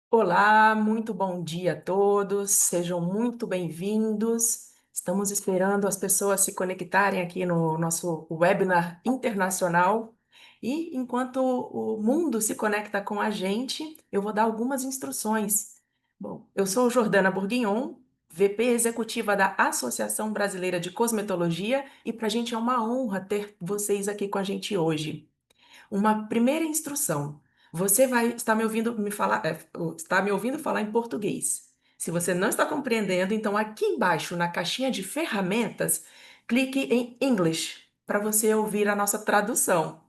Olá, muito bom dia a todos, sejam muito bem-vindos. Estamos esperando as pessoas se conectarem aqui no nosso webinar internacional. E enquanto o mundo se conecta com a gente, eu vou dar algumas instruções. Bom, eu sou Jordana Bourguignon, VP executiva da Associação Brasileira de Cosmetologia, e para a gente é uma honra ter vocês aqui com a gente hoje. Uma primeira instrução. Você vai estar me ouvindo me falar, está me ouvindo falar em português. Se você não está compreendendo, então aqui embaixo na caixinha de ferramentas, clique em English para você ouvir a nossa tradução.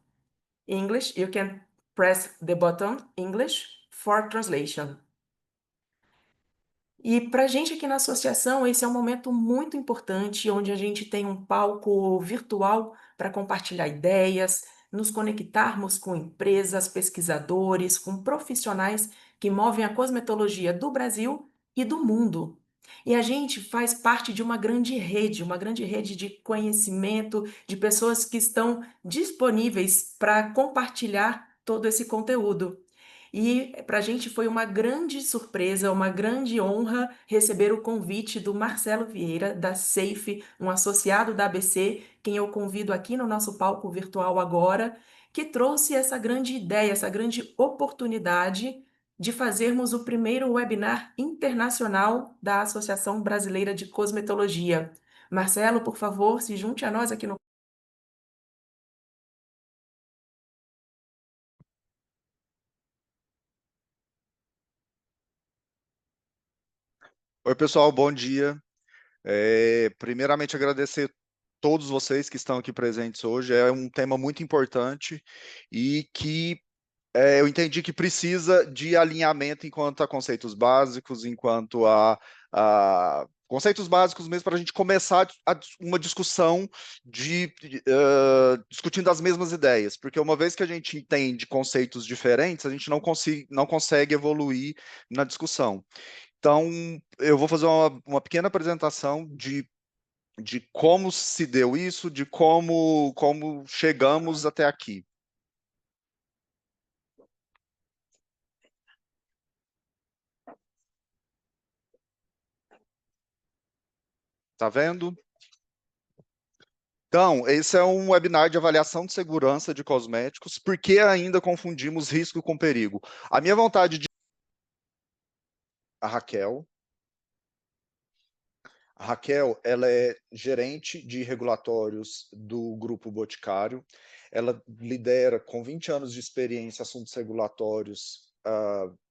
English, you can press the button English for translation. E para a gente aqui na associação, esse é um momento muito importante, onde a gente tem um palco virtual para compartilhar ideias, nos conectarmos com empresas, pesquisadores, com profissionais que movem a cosmetologia do Brasil e do mundo. E a gente faz parte de uma grande rede de conhecimento, de pessoas que estão disponíveis para compartilhar todo esse conteúdo. E para a gente foi uma grande surpresa, uma grande honra receber o convite do Marcelo Vieira, da SAFE, um associado da ABC, quem eu convido aqui no nosso palco virtual agora, que trouxe essa grande ideia, essa grande oportunidade de fazermos o primeiro webinar internacional da Associação Brasileira de Cosmetologia. Marcelo, por favor, se junte a nós aqui no. Oi, pessoal, bom dia. Primeiramente, agradecer todos vocês que estão aqui presentes hoje. É um tema muito importante e que eu entendi que precisa de alinhamento enquanto a conceitos básicos, enquanto a conceitos básicos mesmo, para a gente começar uma discussão discutindo as mesmas ideias, porque uma vez que a gente entende conceitos diferentes, a gente não consegue evoluir na discussão. Então, eu vou fazer uma pequena apresentação de como se deu isso, de como chegamos até aqui. Tá vendo? Então, esse é um webinar de avaliação de segurança de cosméticos. Por que ainda confundimos risco com perigo? A minha vontade de... A Raquel. A Raquel, ela é gerente de regulatórios do Grupo Boticário. Ela lidera, com 20 anos de experiência, assuntos regulatórios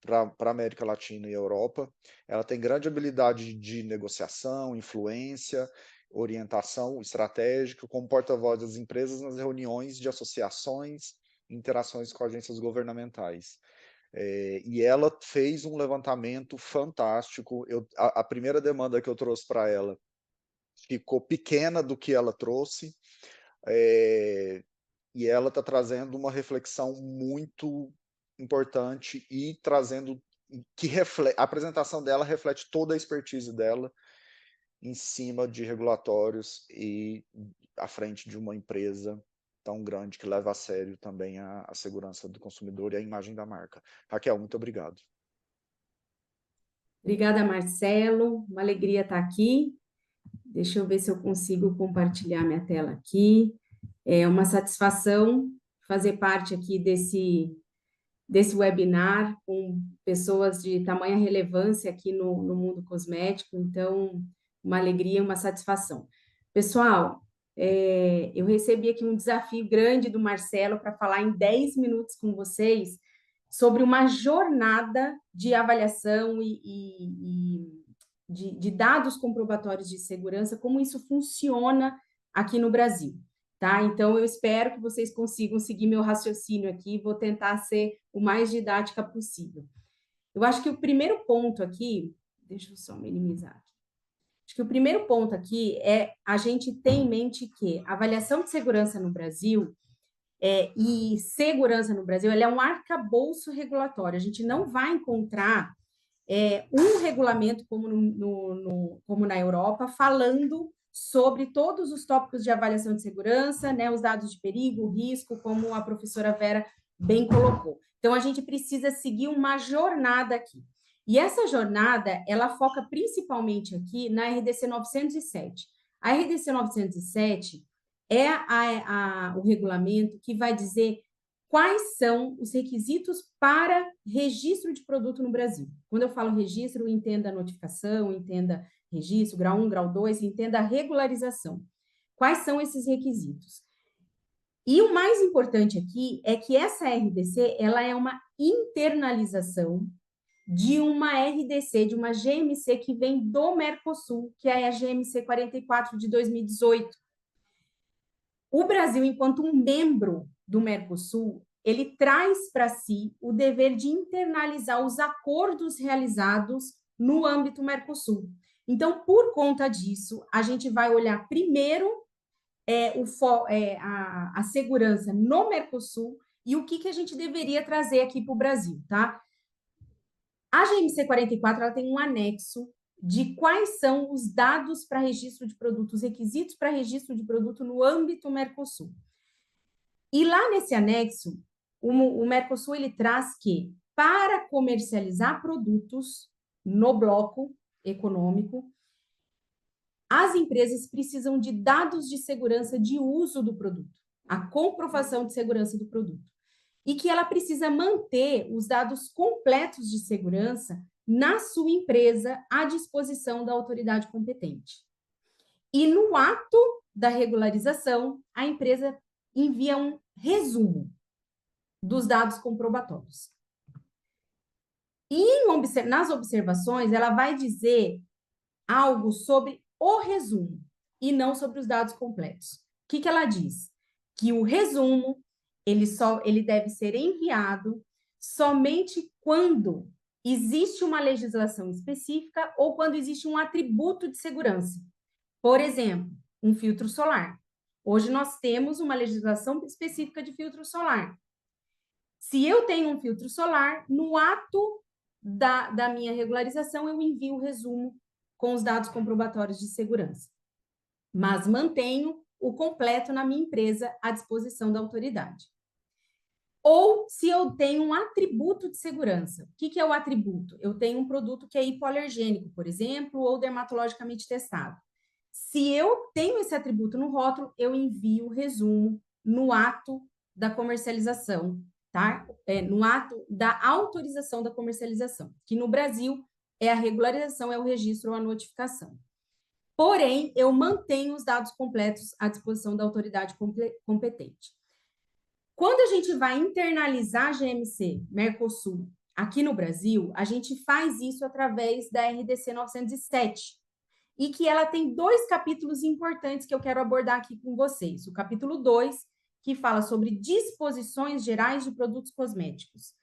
para a América Latina e Europa. Ela tem grande habilidade de negociação, influência, orientação estratégica, como porta-voz das empresas nas reuniões de associações e interações com agências governamentais. E ela fez um levantamento fantástico. A primeira demanda que eu trouxe para ela ficou pequena do que ela trouxe, e ela está trazendo uma reflexão muito importante e trazendo a apresentação dela reflete toda a expertise dela em cima de regulatórios e à frente de uma empresa tão grande que leva a sério também a segurança do consumidor e a imagem da marca. Raquel, muito obrigado. Obrigada, Marcelo. Uma alegria estar aqui. Deixa eu ver se eu consigo compartilhar minha tela aqui. É uma satisfação fazer parte aqui desse webinar com pessoas de tamanha relevância aqui no mundo cosmético. Então, uma alegria, uma satisfação. Pessoal, eu recebi aqui um desafio grande do Marcelo para falar em 10 minutos com vocês sobre uma jornada de avaliação de dados comprobatórios de segurança, como isso funciona aqui no Brasil, tá? Então, eu espero que vocês consigam seguir meu raciocínio aqui, vou tentar ser o mais didática possível. Eu acho que o primeiro ponto aqui, deixa eu só minimizar aqui. Acho que o primeiro ponto aqui é a gente ter em mente que a avaliação de segurança no Brasil e segurança no Brasil, ela é um arcabouço regulatório. A gente não vai encontrar um regulamento como na Europa, falando sobre todos os tópicos de avaliação de segurança, né, os dados de perigo, risco, como a professora Vera bem colocou. Então, a gente precisa seguir uma jornada aqui. E essa jornada, ela foca principalmente aqui na RDC 907. A RDC 907 é o regulamento que vai dizer quais são os requisitos para registro de produto no Brasil. Quando eu falo registro, entenda a notificação, entenda registro, grau 1, grau 2, entenda a regularização. Quais são esses requisitos? E o mais importante aqui é que essa RDC, ela é uma internalização de uma RDC, de uma GMC que vem do Mercosul, que é a GMC 44 de 2018. O Brasil, enquanto um membro do Mercosul, ele traz para si o dever de internalizar os acordos realizados no âmbito Mercosul. Então, por conta disso, a gente vai olhar primeiro a segurança no Mercosul e o que a gente deveria trazer aqui para o Brasil, tá? A GMC 44 ela tem um anexo de quais são os dados para registro de produtos, requisitos para registro de produto no âmbito Mercosul. E lá nesse anexo, o Mercosul ele traz que, para comercializar produtos no bloco econômico, as empresas precisam de dados de segurança de uso do produto, a comprovação de segurança do produto. E que ela precisa manter os dados completos de segurança na sua empresa à disposição da autoridade competente. E no ato da regularização, a empresa envia um resumo dos dados comprobatórios. E nas observações, ela vai dizer algo sobre o resumo e não sobre os dados completos. O que ela diz? Que o resumo ele deve ser enviado somente quando existe uma legislação específica ou quando existe um atributo de segurança. Por exemplo, um filtro solar. Hoje nós temos uma legislação específica de filtro solar. Se eu tenho um filtro solar, no ato da minha regularização, eu envio o resumo com os dados comprobatórios de segurança. Mas mantenho o completo na minha empresa à disposição da autoridade. Ou se eu tenho um atributo de segurança. O que é o atributo? Eu tenho um produto que é hipoalergênico, por exemplo, ou dermatologicamente testado. Se eu tenho esse atributo no rótulo, eu envio o resumo no ato da comercialização, tá? No ato da autorização da comercialização, que no Brasil é a regularização, é o registro ou a notificação. Porém, eu mantenho os dados completos à disposição da autoridade competente. Quando a gente vai internalizar a GMC Mercosul aqui no Brasil, a gente faz isso através da RDC 907, e que ela tem 2 capítulos importantes que eu quero abordar aqui com vocês. O capítulo 2, que fala sobre disposições gerais de produtos cosméticos,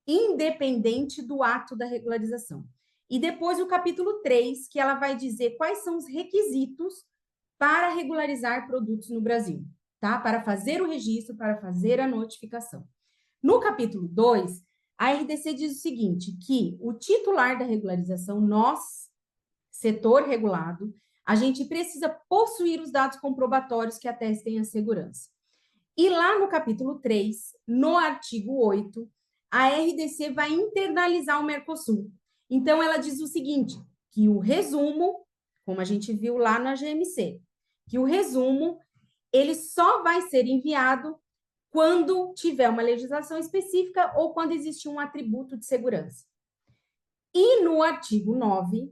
independente do ato da regularização. E depois o capítulo 3, que ela vai dizer quais são os requisitos para regularizar produtos no Brasil, tá? Para fazer o registro, para fazer a notificação. No capítulo 2, a RDC diz o seguinte, que o titular da regularização, nós, setor regulado, a gente precisa possuir os dados comprobatórios que atestem a segurança. E lá no capítulo 3, no artigo 8, a RDC vai internalizar o Mercosul. Então, ela diz o seguinte, que o resumo, como a gente viu lá na GMC, que o resumo, ele só vai ser enviado quando tiver uma legislação específica ou quando existe um atributo de segurança. E no artigo 9,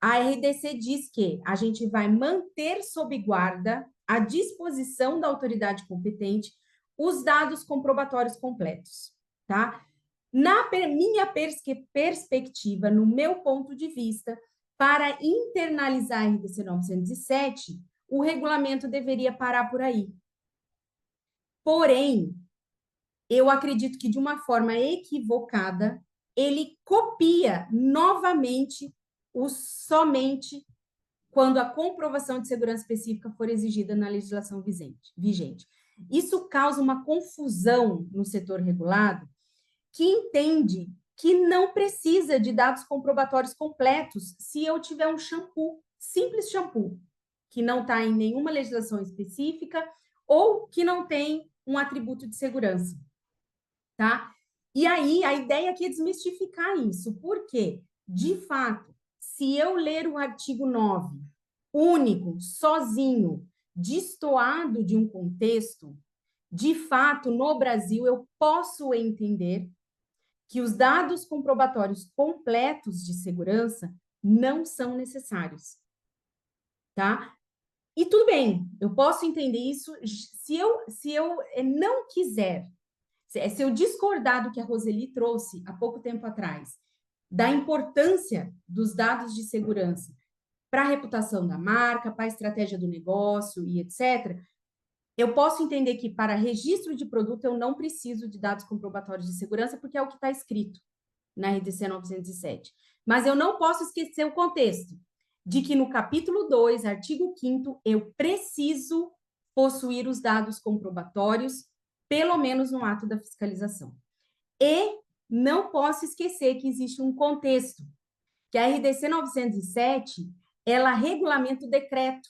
a RDC diz que a gente vai manter sob guarda, à disposição da autoridade competente, os dados comprobatórios completos, tá? Na minha perspectiva, no meu ponto de vista, para internalizar a RDC 907, o regulamento deveria parar por aí. Porém, eu acredito que de uma forma equivocada, ele copia novamente o somente quando a comprovação de segurança específica for exigida na legislação vigente. Isso causa uma confusão no setor regulado, que entende que não precisa de dados comprobatórios completos se eu tiver um shampoo, simples shampoo, que não está em nenhuma legislação específica ou que não tem um atributo de segurança, tá? E aí, a ideia aqui é desmistificar isso. Por quê? De fato, se eu ler o artigo 9, único, sozinho, destoado de um contexto, de fato, no Brasil, eu posso entender que os dados comprobatórios completos de segurança não são necessários, tá? E tudo bem, eu posso entender isso se eu não quiser, se eu discordar do que a Roseli trouxe há pouco tempo atrás, da importância dos dados de segurança para a reputação da marca, para a estratégia do negócio e etc., eu posso entender que para registro de produto eu não preciso de dados comprobatórios de segurança, porque é o que está escrito na RDC 907. Mas eu não posso esquecer o contexto de que no capítulo 2, artigo 5º, eu preciso possuir os dados comprobatórios, pelo menos no ato da fiscalização. E não posso esquecer que existe um contexto, que a RDC 907, ela regulamenta o decreto,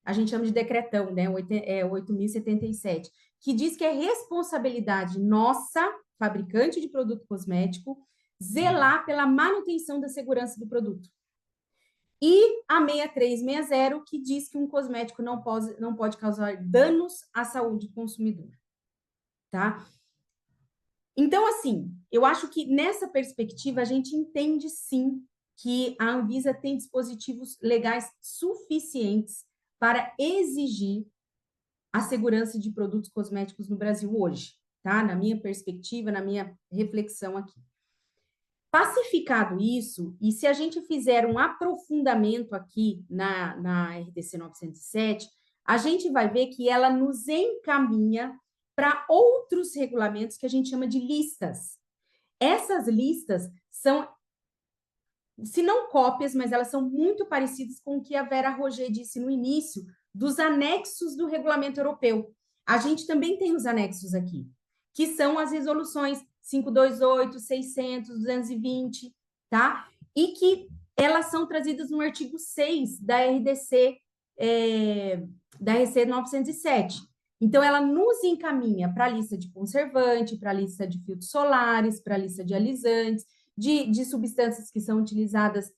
a gente chama de decretão, né, 8.077, que diz que é responsabilidade nossa, fabricante de produto cosmético, zelar pela manutenção da segurança do produto. E a 6360, que diz que um cosmético não pode causar danos à saúde do consumidor, tá? Então, assim, eu acho que nessa perspectiva a gente entende, sim, que a Anvisa tem dispositivos legais suficientes para exigir a segurança de produtos cosméticos no Brasil hoje, tá? Na minha perspectiva, na minha reflexão aqui. Pacificado isso, e se a gente fizer um aprofundamento aqui na RDC 907, a gente vai ver que ela nos encaminha para outros regulamentos que a gente chama de listas. Essas listas são, se não cópias, mas elas são muito parecidas com o que a Vera Roger disse no início, dos anexos do regulamento europeu. A gente também tem os anexos aqui, que são as resoluções 528, 600, 220, tá? E que elas são trazidas no artigo 6 da RDC 907. Então, ela nos encaminha para a lista de conservante, para a lista de filtros solares, para a lista de alisantes, de substâncias que são utilizadas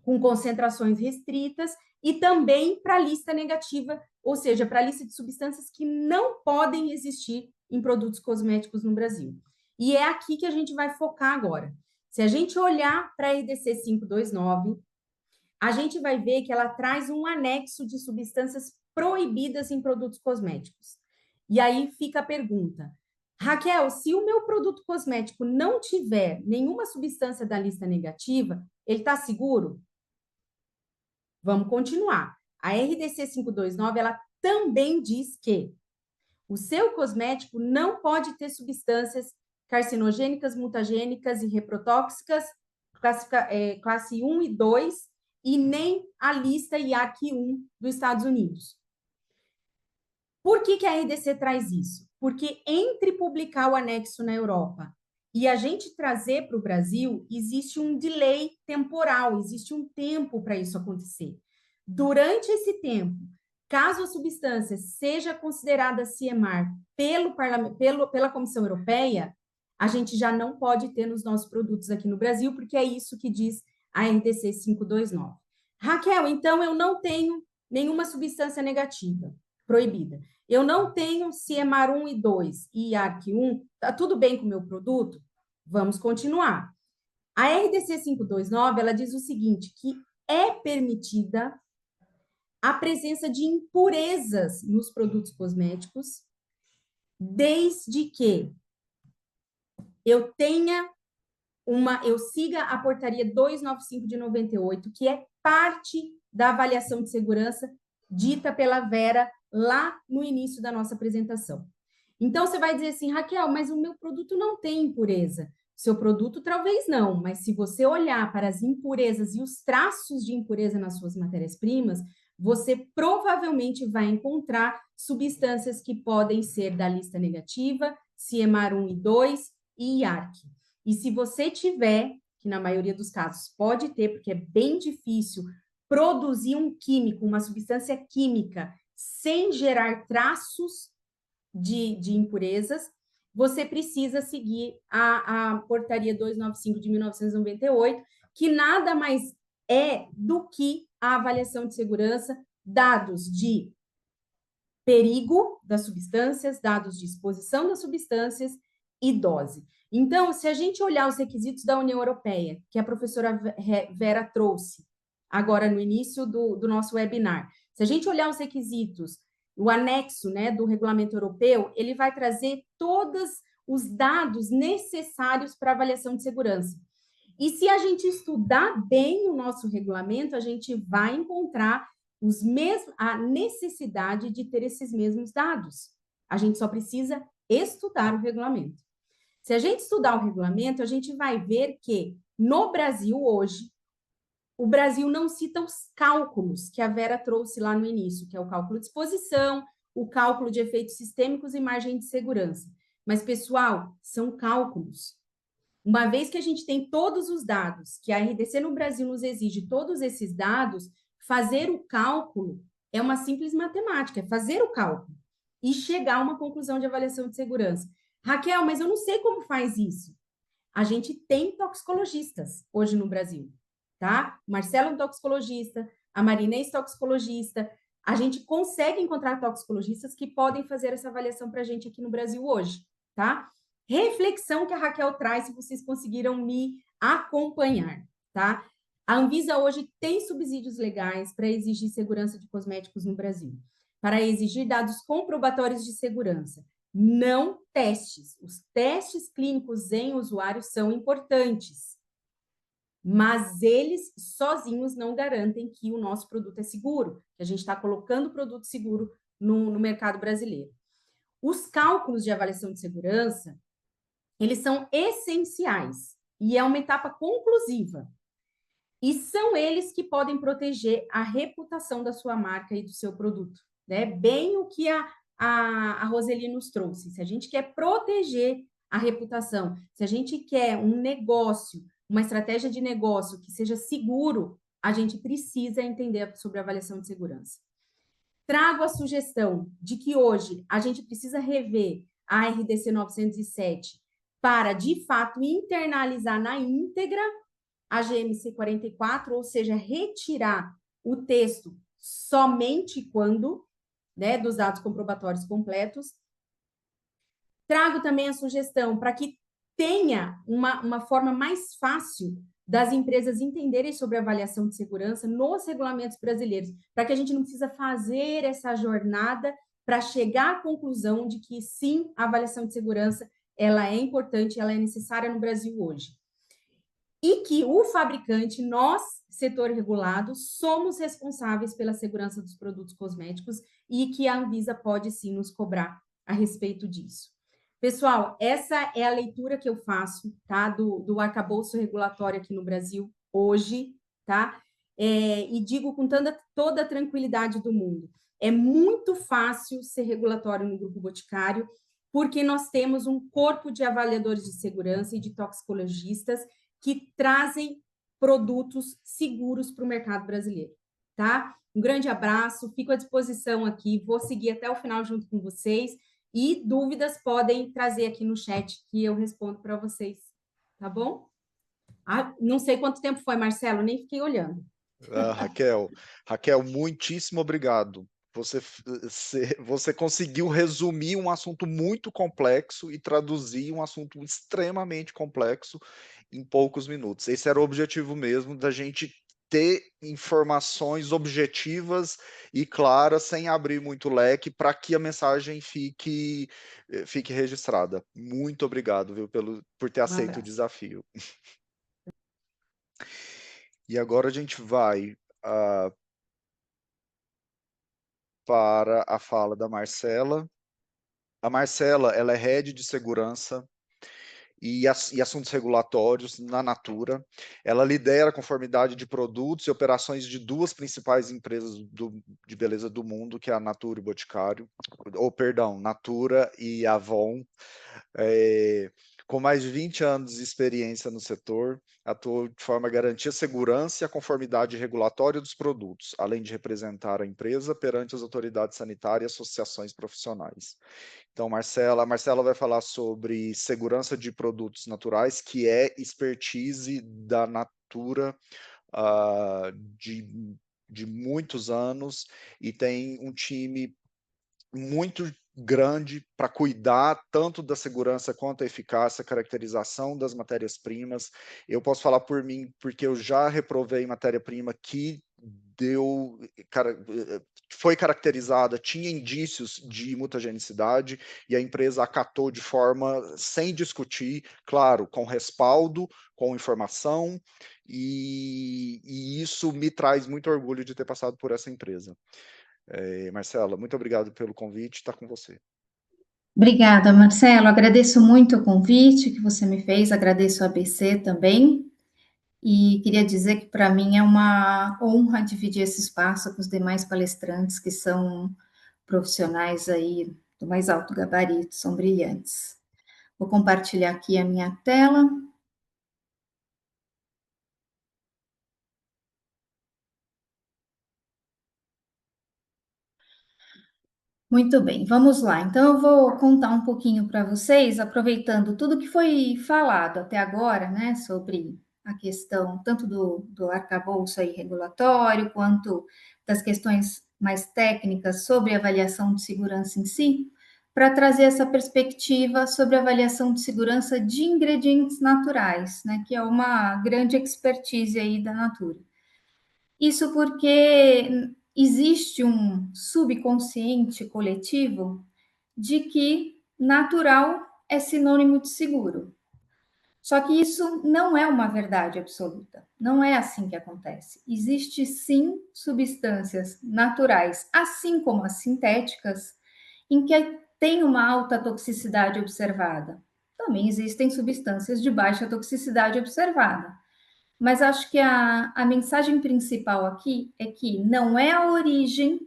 com concentrações restritas e também para a lista negativa, ou seja, para a lista de substâncias que não podem existir em produtos cosméticos no Brasil. E é aqui que a gente vai focar agora. Se a gente olhar para a RDC 529, a gente vai ver que ela traz um anexo de substâncias proibidas em produtos cosméticos. E aí fica a pergunta: Raquel, se o meu produto cosmético não tiver nenhuma substância da lista negativa, ele está seguro? Vamos continuar. A RDC 529, ela também diz que o seu cosmético não pode ter substâncias carcinogênicas, mutagênicas e reprotóxicas, classe 1 e 2, e nem a lista IARC 1 dos Estados Unidos. Por que a RDC traz isso? Porque entre publicar o anexo na Europa e a gente trazer para o Brasil, existe um delay temporal, existe um tempo para isso acontecer. Durante esse tempo, caso a substância seja considerada CIEMAR pela Comissão Europeia, a gente já não pode ter nos nossos produtos aqui no Brasil, porque é isso que diz a RDC 529. Raquel, então eu não tenho nenhuma substância negativa proibida. Eu não tenho CIEMAR 1 e 2 e IARC 1, tá tudo bem com o meu produto? Vamos continuar. A RDC 529, ela diz o seguinte, que é permitida a presença de impurezas nos produtos cosméticos, desde que eu siga a portaria 295 de 98, que é parte da avaliação de segurança dita pela Vera lá no início da nossa apresentação. Então, você vai dizer assim, Raquel, mas o meu produto não tem impureza. Seu produto talvez não, mas se você olhar para as impurezas e os traços de impureza nas suas matérias-primas, você provavelmente vai encontrar substâncias que podem ser da lista negativa, CIEMAR 1 e 2 e IARC. E se você tiver, que na maioria dos casos pode ter, porque é bem difícil produzir um químico, uma substância química, sem gerar traços de impurezas, você precisa seguir a Portaria 295 de 1998, que nada mais é do que a avaliação de segurança, dados de perigo das substâncias, dados de exposição das substâncias e dose. Então, se a gente olhar os requisitos da União Europeia, que a professora Vera trouxe agora no início do nosso webinar, se a gente olhar os requisitos, o anexo, né, do regulamento europeu, ele vai trazer todos os dados necessários para avaliação de segurança. E se a gente estudar bem o nosso regulamento, a gente vai encontrar a necessidade de ter esses mesmos dados. A gente só precisa estudar o regulamento. Se a gente estudar o regulamento, a gente vai ver que no Brasil hoje, o Brasil não cita os cálculos que a Vera trouxe lá no início, que é o cálculo de exposição, o cálculo de efeitos sistêmicos e margem de segurança. Mas, pessoal, são cálculos. Uma vez que a gente tem todos os dados, que a RDC no Brasil nos exige todos esses dados, fazer o cálculo é uma simples matemática, é fazer o cálculo e chegar a uma conclusão de avaliação de segurança. Raquel, mas eu não sei como faz isso. A gente tem toxicologistas hoje no Brasil, tá? O Marcelo é um toxicologista, a Marinês toxicologista. A gente consegue encontrar toxicologistas que podem fazer essa avaliação para a gente aqui no Brasil hoje, tá? Reflexão que a Raquel traz, se vocês conseguiram me acompanhar, tá? A Anvisa hoje tem subsídios legais para exigir segurança de cosméticos no Brasil, para exigir dados comprobatórios de segurança, não testes. Os testes clínicos em usuários são importantes, mas eles sozinhos não garantem que o nosso produto é seguro, que a gente está colocando o produto seguro no mercado brasileiro. Os cálculos de avaliação de segurança, eles são essenciais e é uma etapa conclusiva. E são eles que podem proteger a reputação da sua marca e do seu produto, né? Bem o que a Roseli nos trouxe. Se a gente quer proteger a reputação, se a gente quer um negócio, uma estratégia de negócio que seja seguro, a gente precisa entender sobre a avaliação de segurança. Trago a sugestão de que hoje a gente precisa rever a RDC 907 para, de fato, internalizar na íntegra a GMC 44, ou seja, retirar o texto somente quando, né, dos dados comprobatórios completos. Trago também a sugestão para que tenha uma forma mais fácil das empresas entenderem sobre avaliação de segurança nos regulamentos brasileiros, para que a gente não precisa fazer essa jornada para chegar à conclusão de que, sim, a avaliação de segurança ela é importante, ela é necessária no Brasil hoje. E que o fabricante, nós, setor regulado, somos responsáveis pela segurança dos produtos cosméticos e que a Anvisa pode, sim, nos cobrar a respeito disso. Pessoal, essa é a leitura que eu faço, tá, do arcabouço regulatório aqui no Brasil hoje, tá? E digo com toda a tranquilidade do mundo, é muito fácil ser regulatório no Grupo Boticário, porque nós temos um corpo de avaliadores de segurança e de toxicologistas que trazem produtos seguros para o mercado brasileiro, tá? Um grande abraço, fico à disposição aqui, vou seguir até o final junto com vocês, e dúvidas podem trazer aqui no chat que eu respondo para vocês, tá bom? Não sei quanto tempo foi, Marcelo, nem fiquei olhando. Raquel, muitíssimo obrigado. Você conseguiu resumir um assunto muito complexo e traduzir um assunto extremamente complexo em poucos minutos. Esse era o objetivo mesmo, da gente ter informações objetivas e claras, sem abrir muito leque, para que a mensagem fique registrada. Muito obrigado, viu, por ter aceito o desafio. E agora a gente vai para a fala da Marcela. A Marcela, ela é Head de Segurança e Assuntos Regulatórios na Natura. Ela lidera a conformidade de produtos e operações de duas principais empresas de beleza do mundo, que é a Natura e Boticário, Natura e Avon, Com mais de 20 anos de experiência no setor, atuo de forma a garantir a segurança e a conformidade regulatória dos produtos, além de representar a empresa perante as autoridades sanitárias e associações profissionais. Então, a Marcela vai falar sobre segurança de produtos naturais, que é expertise da Natura, ah, de muitos anos, e tem um time muito grande para cuidar tanto da segurança quanto a eficácia, caracterização das matérias-primas. Eu posso falar por mim, porque eu já reprovei matéria-prima que deu, foi caracterizada, tinha indícios de mutagenicidade e a empresa acatou de forma sem discutir, claro, com respaldo, com informação, e isso me traz muito orgulho de ter passado por essa empresa. Marcela, muito obrigado pelo convite, está com você. Obrigada, Marcelo. Agradeço muito o convite que você me fez, agradeço a ABC também. E queria dizer que para mim é uma honra dividir esse espaço com os demais palestrantes que são profissionais aí do mais alto gabarito, são brilhantes. Vou compartilhar aqui a minha tela. Muito bem, vamos lá. Então, eu vou contar um pouquinho para vocês, aproveitando tudo que foi falado até agora, né, sobre a questão tanto do arcabouço aí regulatório, quanto das questões mais técnicas sobre avaliação de segurança em si, para trazer essa perspectiva sobre avaliação de segurança de ingredientes naturais, né, que é uma grande expertise aí da Natura. Isso porque existe um subconsciente coletivo de que natural é sinônimo de seguro. Só que isso não é uma verdade absoluta. Não é assim que acontece. Existe sim substâncias naturais, assim como as sintéticas, em que tem uma alta toxicidade observada. Também existem substâncias de baixa toxicidade observada. Mas acho que a mensagem principal aqui é que não é a origem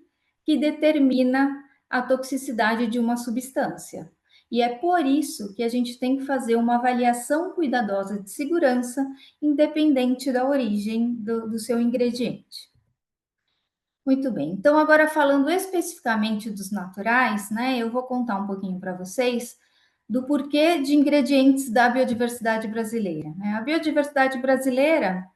que determina a toxicidade de uma substância. E é por isso que a gente tem que fazer uma avaliação cuidadosa de segurança, independente da origem do seu ingrediente. Muito bem, então agora falando especificamente dos naturais, né, eu vou contar um pouquinho para vocês do porquê de ingredientes da biodiversidade brasileira. Né? A biodiversidade brasileira,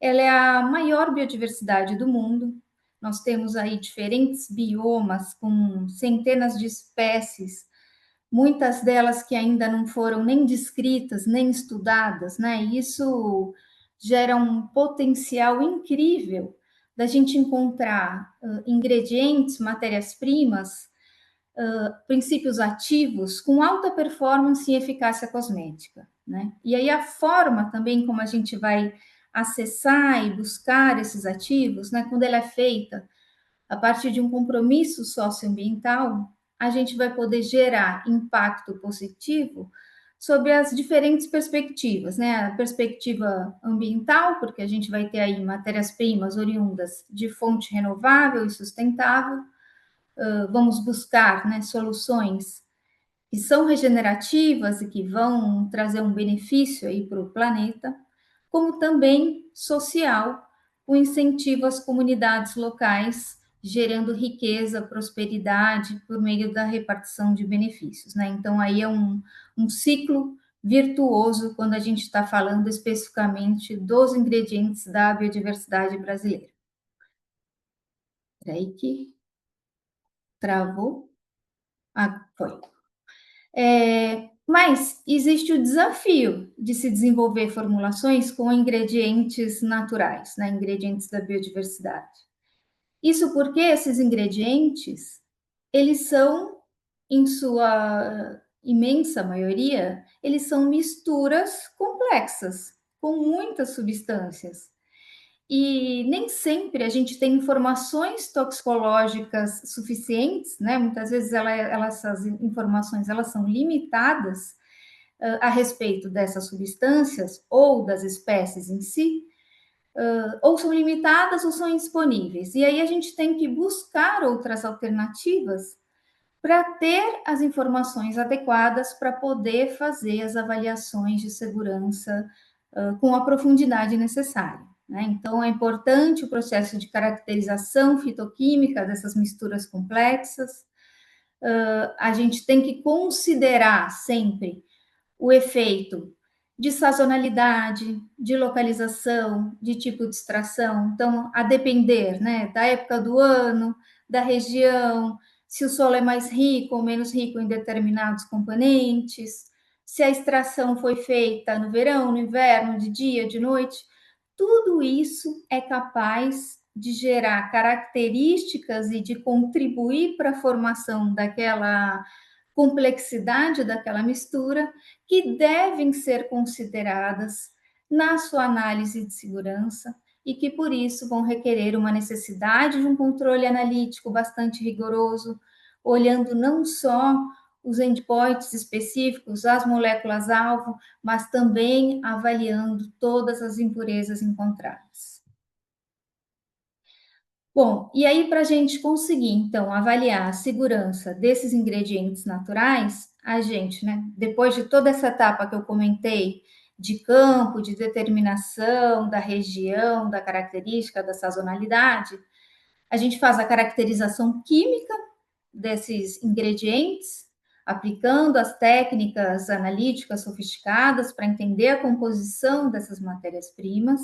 ela é a maior biodiversidade do mundo. Nós temos aí diferentes biomas com centenas de espécies, muitas delas que ainda não foram nem descritas, nem estudadas, né? Isso gera um potencial incrível da gente encontrar ingredientes, matérias-primas, princípios ativos com alta performance e eficácia cosmética, né? E aí a forma também como a gente vai acessar e buscar esses ativos, né? Quando ela é feita a partir de um compromisso socioambiental, a gente vai poder gerar impacto positivo sobre as diferentes perspectivas, né? A perspectiva ambiental, porque a gente vai ter aí matérias-primas oriundas de fonte renovável e sustentável. Vamos buscar, né, soluções que são regenerativas e que vão trazer um benefício aí para o planeta, como também social, com incentivo às comunidades locais, gerando riqueza, prosperidade por meio da repartição de benefícios, né? Então, aí é um ciclo virtuoso quando a gente está falando especificamente dos ingredientes da biodiversidade brasileira. Espera aí que travou. Ah, foi. Mas existe o desafio de se desenvolver formulações com ingredientes naturais, né, ingredientes da biodiversidade. Isso porque esses ingredientes, eles são, em sua imensa maioria, eles são misturas complexas, com muitas substâncias. E nem sempre a gente tem informações toxicológicas suficientes, né? Muitas vezes essas informações elas são limitadas a respeito dessas substâncias ou das espécies em si, ou são limitadas ou são indisponíveis. E aí a gente tem que buscar outras alternativas para ter as informações adequadas para poder fazer as avaliações de segurança com a profundidade necessária. Né? Então, é importante o processo de caracterização fitoquímica dessas misturas complexas. A gente tem que considerar sempre o efeito de sazonalidade, de localização, de tipo de extração. Então, a depender, né, da época do ano, da região, se o solo é mais rico ou menos rico em determinados componentes, se a extração foi feita no verão, no inverno, de dia, de noite, tudo isso é capaz de gerar características e de contribuir para a formação daquela complexidade daquela mistura que devem ser consideradas na sua análise de segurança e que, por isso, vão requerer uma necessidade de um controle analítico bastante rigoroso, olhando não só os endpoints específicos, as moléculas-alvo, mas também avaliando todas as impurezas encontradas. Bom, e aí para a gente conseguir, então, avaliar a segurança desses ingredientes naturais, a gente, né, depois de toda essa etapa que eu comentei, de campo, de determinação da região, da característica, da sazonalidade, a gente faz a caracterização química desses ingredientes, aplicando as técnicas analíticas sofisticadas para entender a composição dessas matérias-primas,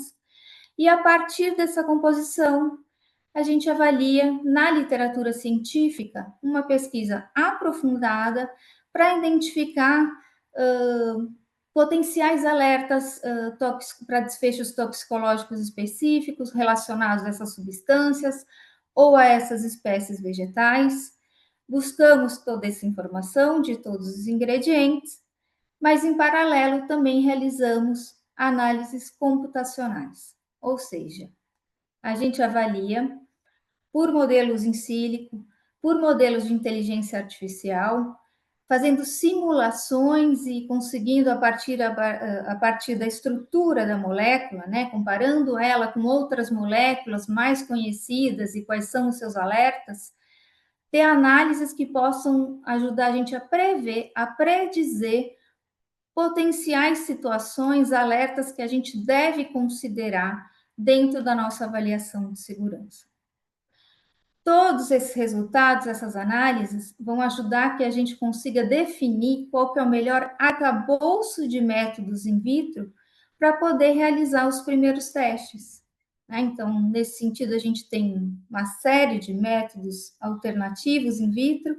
e a partir dessa composição, a gente avalia na literatura científica uma pesquisa aprofundada para identificar potenciais alertas para desfechos toxicológicos específicos relacionados a essas substâncias ou a essas espécies vegetais. Buscamos toda essa informação de todos os ingredientes, mas em paralelo também realizamos análises computacionais, ou seja, a gente avalia por modelos em sílico, por modelos de inteligência artificial, fazendo simulações e conseguindo, a partir da estrutura da molécula, né, comparando ela com outras moléculas mais conhecidas e quais são os seus alertas, ter análises que possam ajudar a gente a prever, a predizer potenciais situações, alertas que a gente deve considerar dentro da nossa avaliação de segurança. Todos esses resultados, essas análises, vão ajudar que a gente consiga definir qual que é o melhor arcabouço de métodos in vitro para poder realizar os primeiros testes. Então, nesse sentido, a gente tem uma série de métodos alternativos in vitro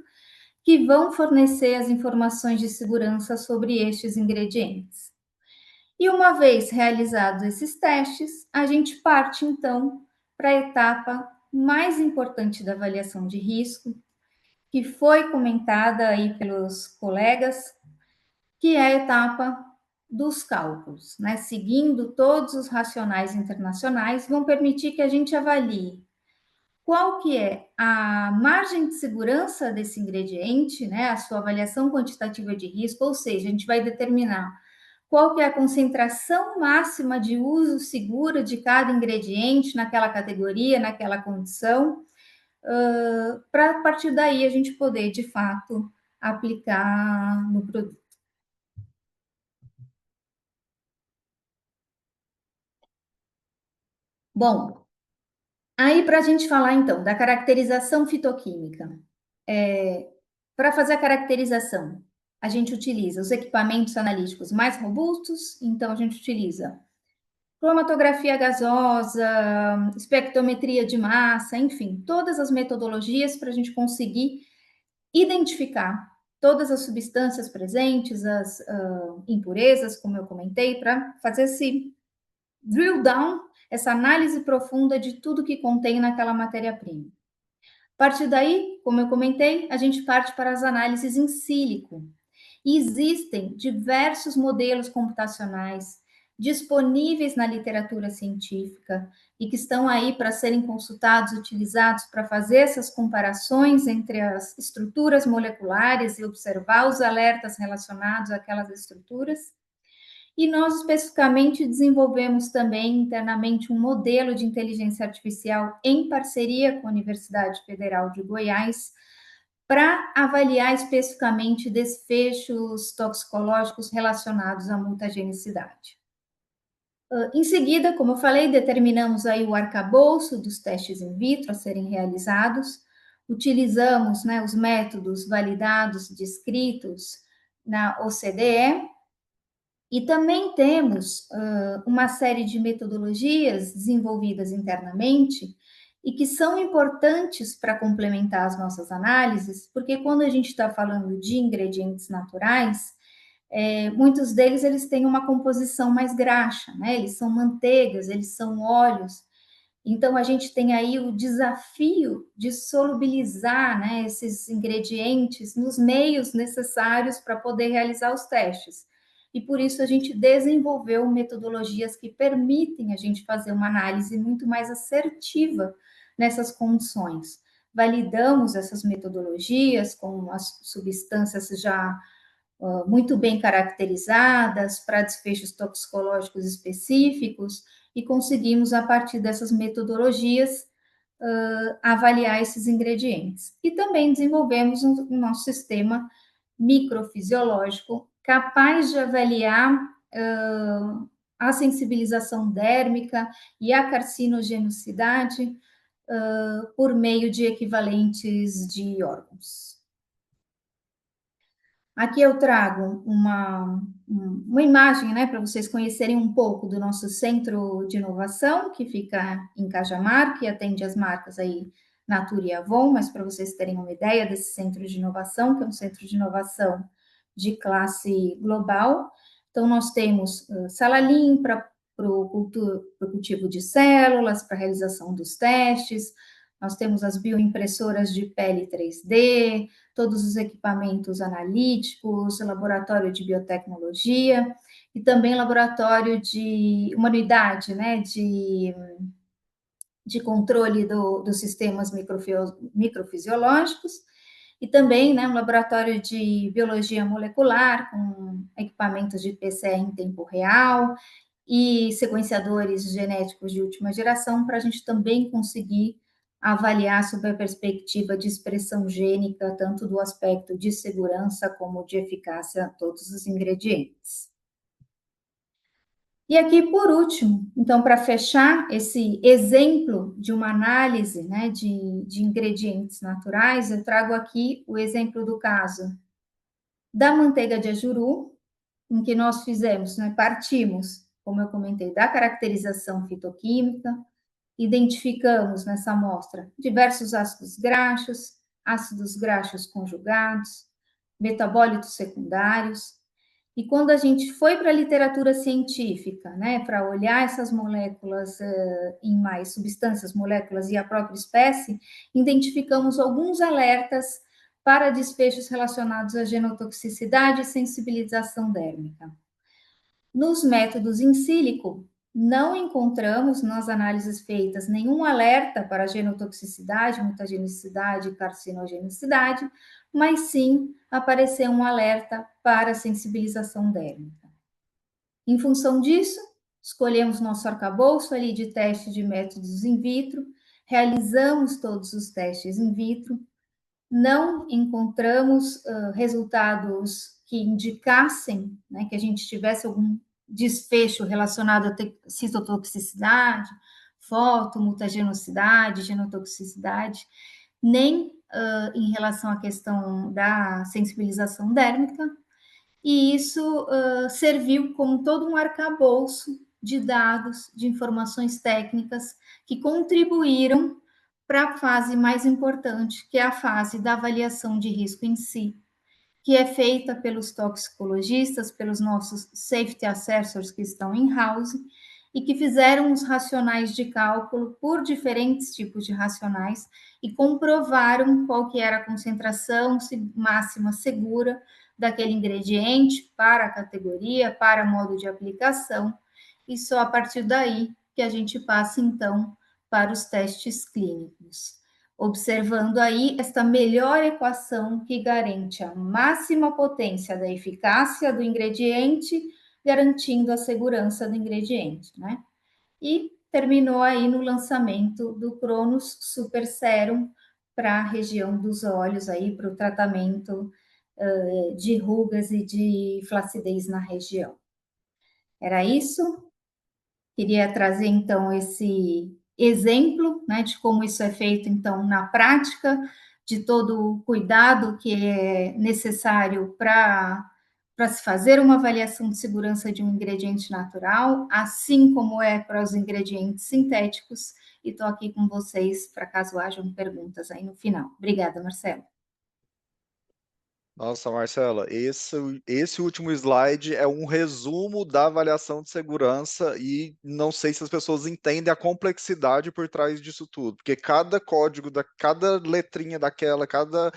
que vão fornecer as informações de segurança sobre estes ingredientes. E uma vez realizados esses testes, a gente parte, então, para a etapa mais importante da avaliação de risco, que foi comentada aí pelos colegas, que é a etapa dos cálculos, né? Seguindo todos os racionais internacionais, vão permitir que a gente avalie qual que é a margem de segurança desse ingrediente, né? A sua avaliação quantitativa de risco, ou seja, a gente vai determinar qual que é a concentração máxima de uso seguro de cada ingrediente naquela categoria, naquela condição, para a partir daí a gente poder, de fato, aplicar no produto. Bom, aí para a gente falar, então, da caracterização fitoquímica. Para fazer a caracterização, a gente utiliza os equipamentos analíticos mais robustos, então a gente utiliza cromatografia gasosa, espectrometria de massa, enfim, todas as metodologias para a gente conseguir identificar todas as substâncias presentes, as impurezas, como eu comentei, para fazer esse drill down, essa análise profunda de tudo que contém naquela matéria-prima. A partir daí, como eu comentei, a gente parte para as análises em sílico. E existem diversos modelos computacionais disponíveis na literatura científica e que estão aí para serem consultados, utilizados para fazer essas comparações entre as estruturas moleculares e observar os alertas relacionados àquelas estruturas. E nós especificamente desenvolvemos também internamente um modelo de inteligência artificial em parceria com a Universidade Federal de Goiás para avaliar especificamente desfechos toxicológicos relacionados à mutagenicidade. Em seguida, como eu falei, determinamos aí o arcabouço dos testes in vitro a serem realizados, utilizamos, né, os métodos validados descritos na OCDE, e também temos uma série de metodologias desenvolvidas internamente e que são importantes para complementar as nossas análises, porque quando a gente está falando de ingredientes naturais, muitos deles eles têm uma composição mais graxa, né? Eles são manteigas, eles são óleos. Então a gente tem aí o desafio de solubilizar, né, esses ingredientes nos meios necessários para poder realizar os testes. E por isso a gente desenvolveu metodologias que permitem a gente fazer uma análise muito mais assertiva nessas condições. Validamos essas metodologias com as substâncias já muito bem caracterizadas para desfechos toxicológicos específicos e conseguimos, a partir dessas metodologias, avaliar esses ingredientes. E também desenvolvemos um nosso sistema microfisiológico capaz de avaliar a sensibilização dérmica e a carcinogenicidade por meio de equivalentes de órgãos. Aqui eu trago uma imagem, né, para vocês conhecerem um pouco do nosso centro de inovação, que fica em Cajamar, que atende as marcas aí Natura e Avon, mas para vocês terem uma ideia desse centro de inovação, que é um centro de inovação de classe global. Então, nós temos sala Lean para o cultivo de células, para a realização dos testes, nós temos as bioimpressoras de pele 3D, todos os equipamentos analíticos, laboratório de biotecnologia e também laboratório de uma unidade, né, de controle dos sistemas microfisiológicos e também, né, um laboratório de biologia molecular com equipamentos de PCR em tempo real e sequenciadores genéticos de última geração para a gente também conseguir avaliar sob a perspectiva de expressão gênica, tanto do aspecto de segurança como de eficácia, todos os ingredientes. E aqui, por último, então, para fechar esse exemplo de uma análise, né, de ingredientes naturais, eu trago aqui o exemplo do caso da manteiga de ajuru, em que nós fizemos, né, partimos, como eu comentei, da caracterização fitoquímica, identificamos nessa amostra diversos ácidos graxos conjugados, metabólitos secundários, e quando a gente foi para a literatura científica, né, para olhar essas moléculas em mais substâncias, moléculas e a própria espécie, identificamos alguns alertas para desfechos relacionados à genotoxicidade e sensibilização dérmica. Nos métodos in silico, não encontramos nas análises feitas nenhum alerta para genotoxicidade, mutagenicidade e carcinogenicidade, mas sim apareceu um alerta para sensibilização dérmica. Em função disso, escolhemos nosso arcabouço ali de teste de métodos in vitro, realizamos todos os testes in vitro, não encontramos resultados que indicassem, né, que a gente tivesse algum desfecho relacionado a citotoxicidade, fotomutagenosidade, genotoxicidade, nem em relação à questão da sensibilização dérmica, e isso serviu como todo um arcabouço de dados, de informações técnicas que contribuíram para a fase mais importante, que é a fase da avaliação de risco em si, que é feita pelos toxicologistas, pelos nossos safety assessors que estão in-house e que fizeram os racionais de cálculo por diferentes tipos de racionais e comprovaram qual que era a concentração máxima segura daquele ingrediente para a categoria, para modo de aplicação, e só a partir daí que a gente passa, então, para os testes clínicos, observando aí esta melhor equação que garante a máxima potência da eficácia do ingrediente, garantindo a segurança do ingrediente, né? E terminou aí no lançamento do Cronos Super Serum para a região dos olhos, aí, para o tratamento de rugas e de flacidez na região. Era isso? Queria trazer, então, esse exemplo, né, de como isso é feito, então, na prática, de todo o cuidado que é necessário para se fazer uma avaliação de segurança de um ingrediente natural, assim como é para os ingredientes sintéticos, e estou aqui com vocês para caso hajam perguntas aí no final. Obrigada, Marcelo. Nossa, Marcela, esse último slide é um resumo da avaliação de segurança e não sei se as pessoas entendem a complexidade por trás disso tudo, porque cada código, cada letrinha daquela, cada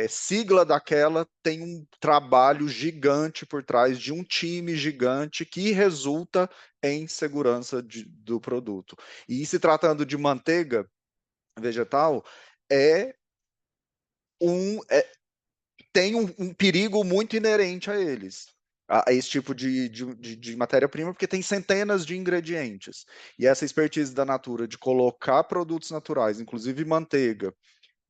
sigla daquela tem um trabalho gigante por trás de um time gigante que resulta em segurança do produto. E se tratando de manteiga vegetal, é um, tem um perigo muito inerente a eles, a esse tipo de matéria-prima, porque tem centenas de ingredientes. E essa expertise da Natura de colocar produtos naturais, inclusive manteiga,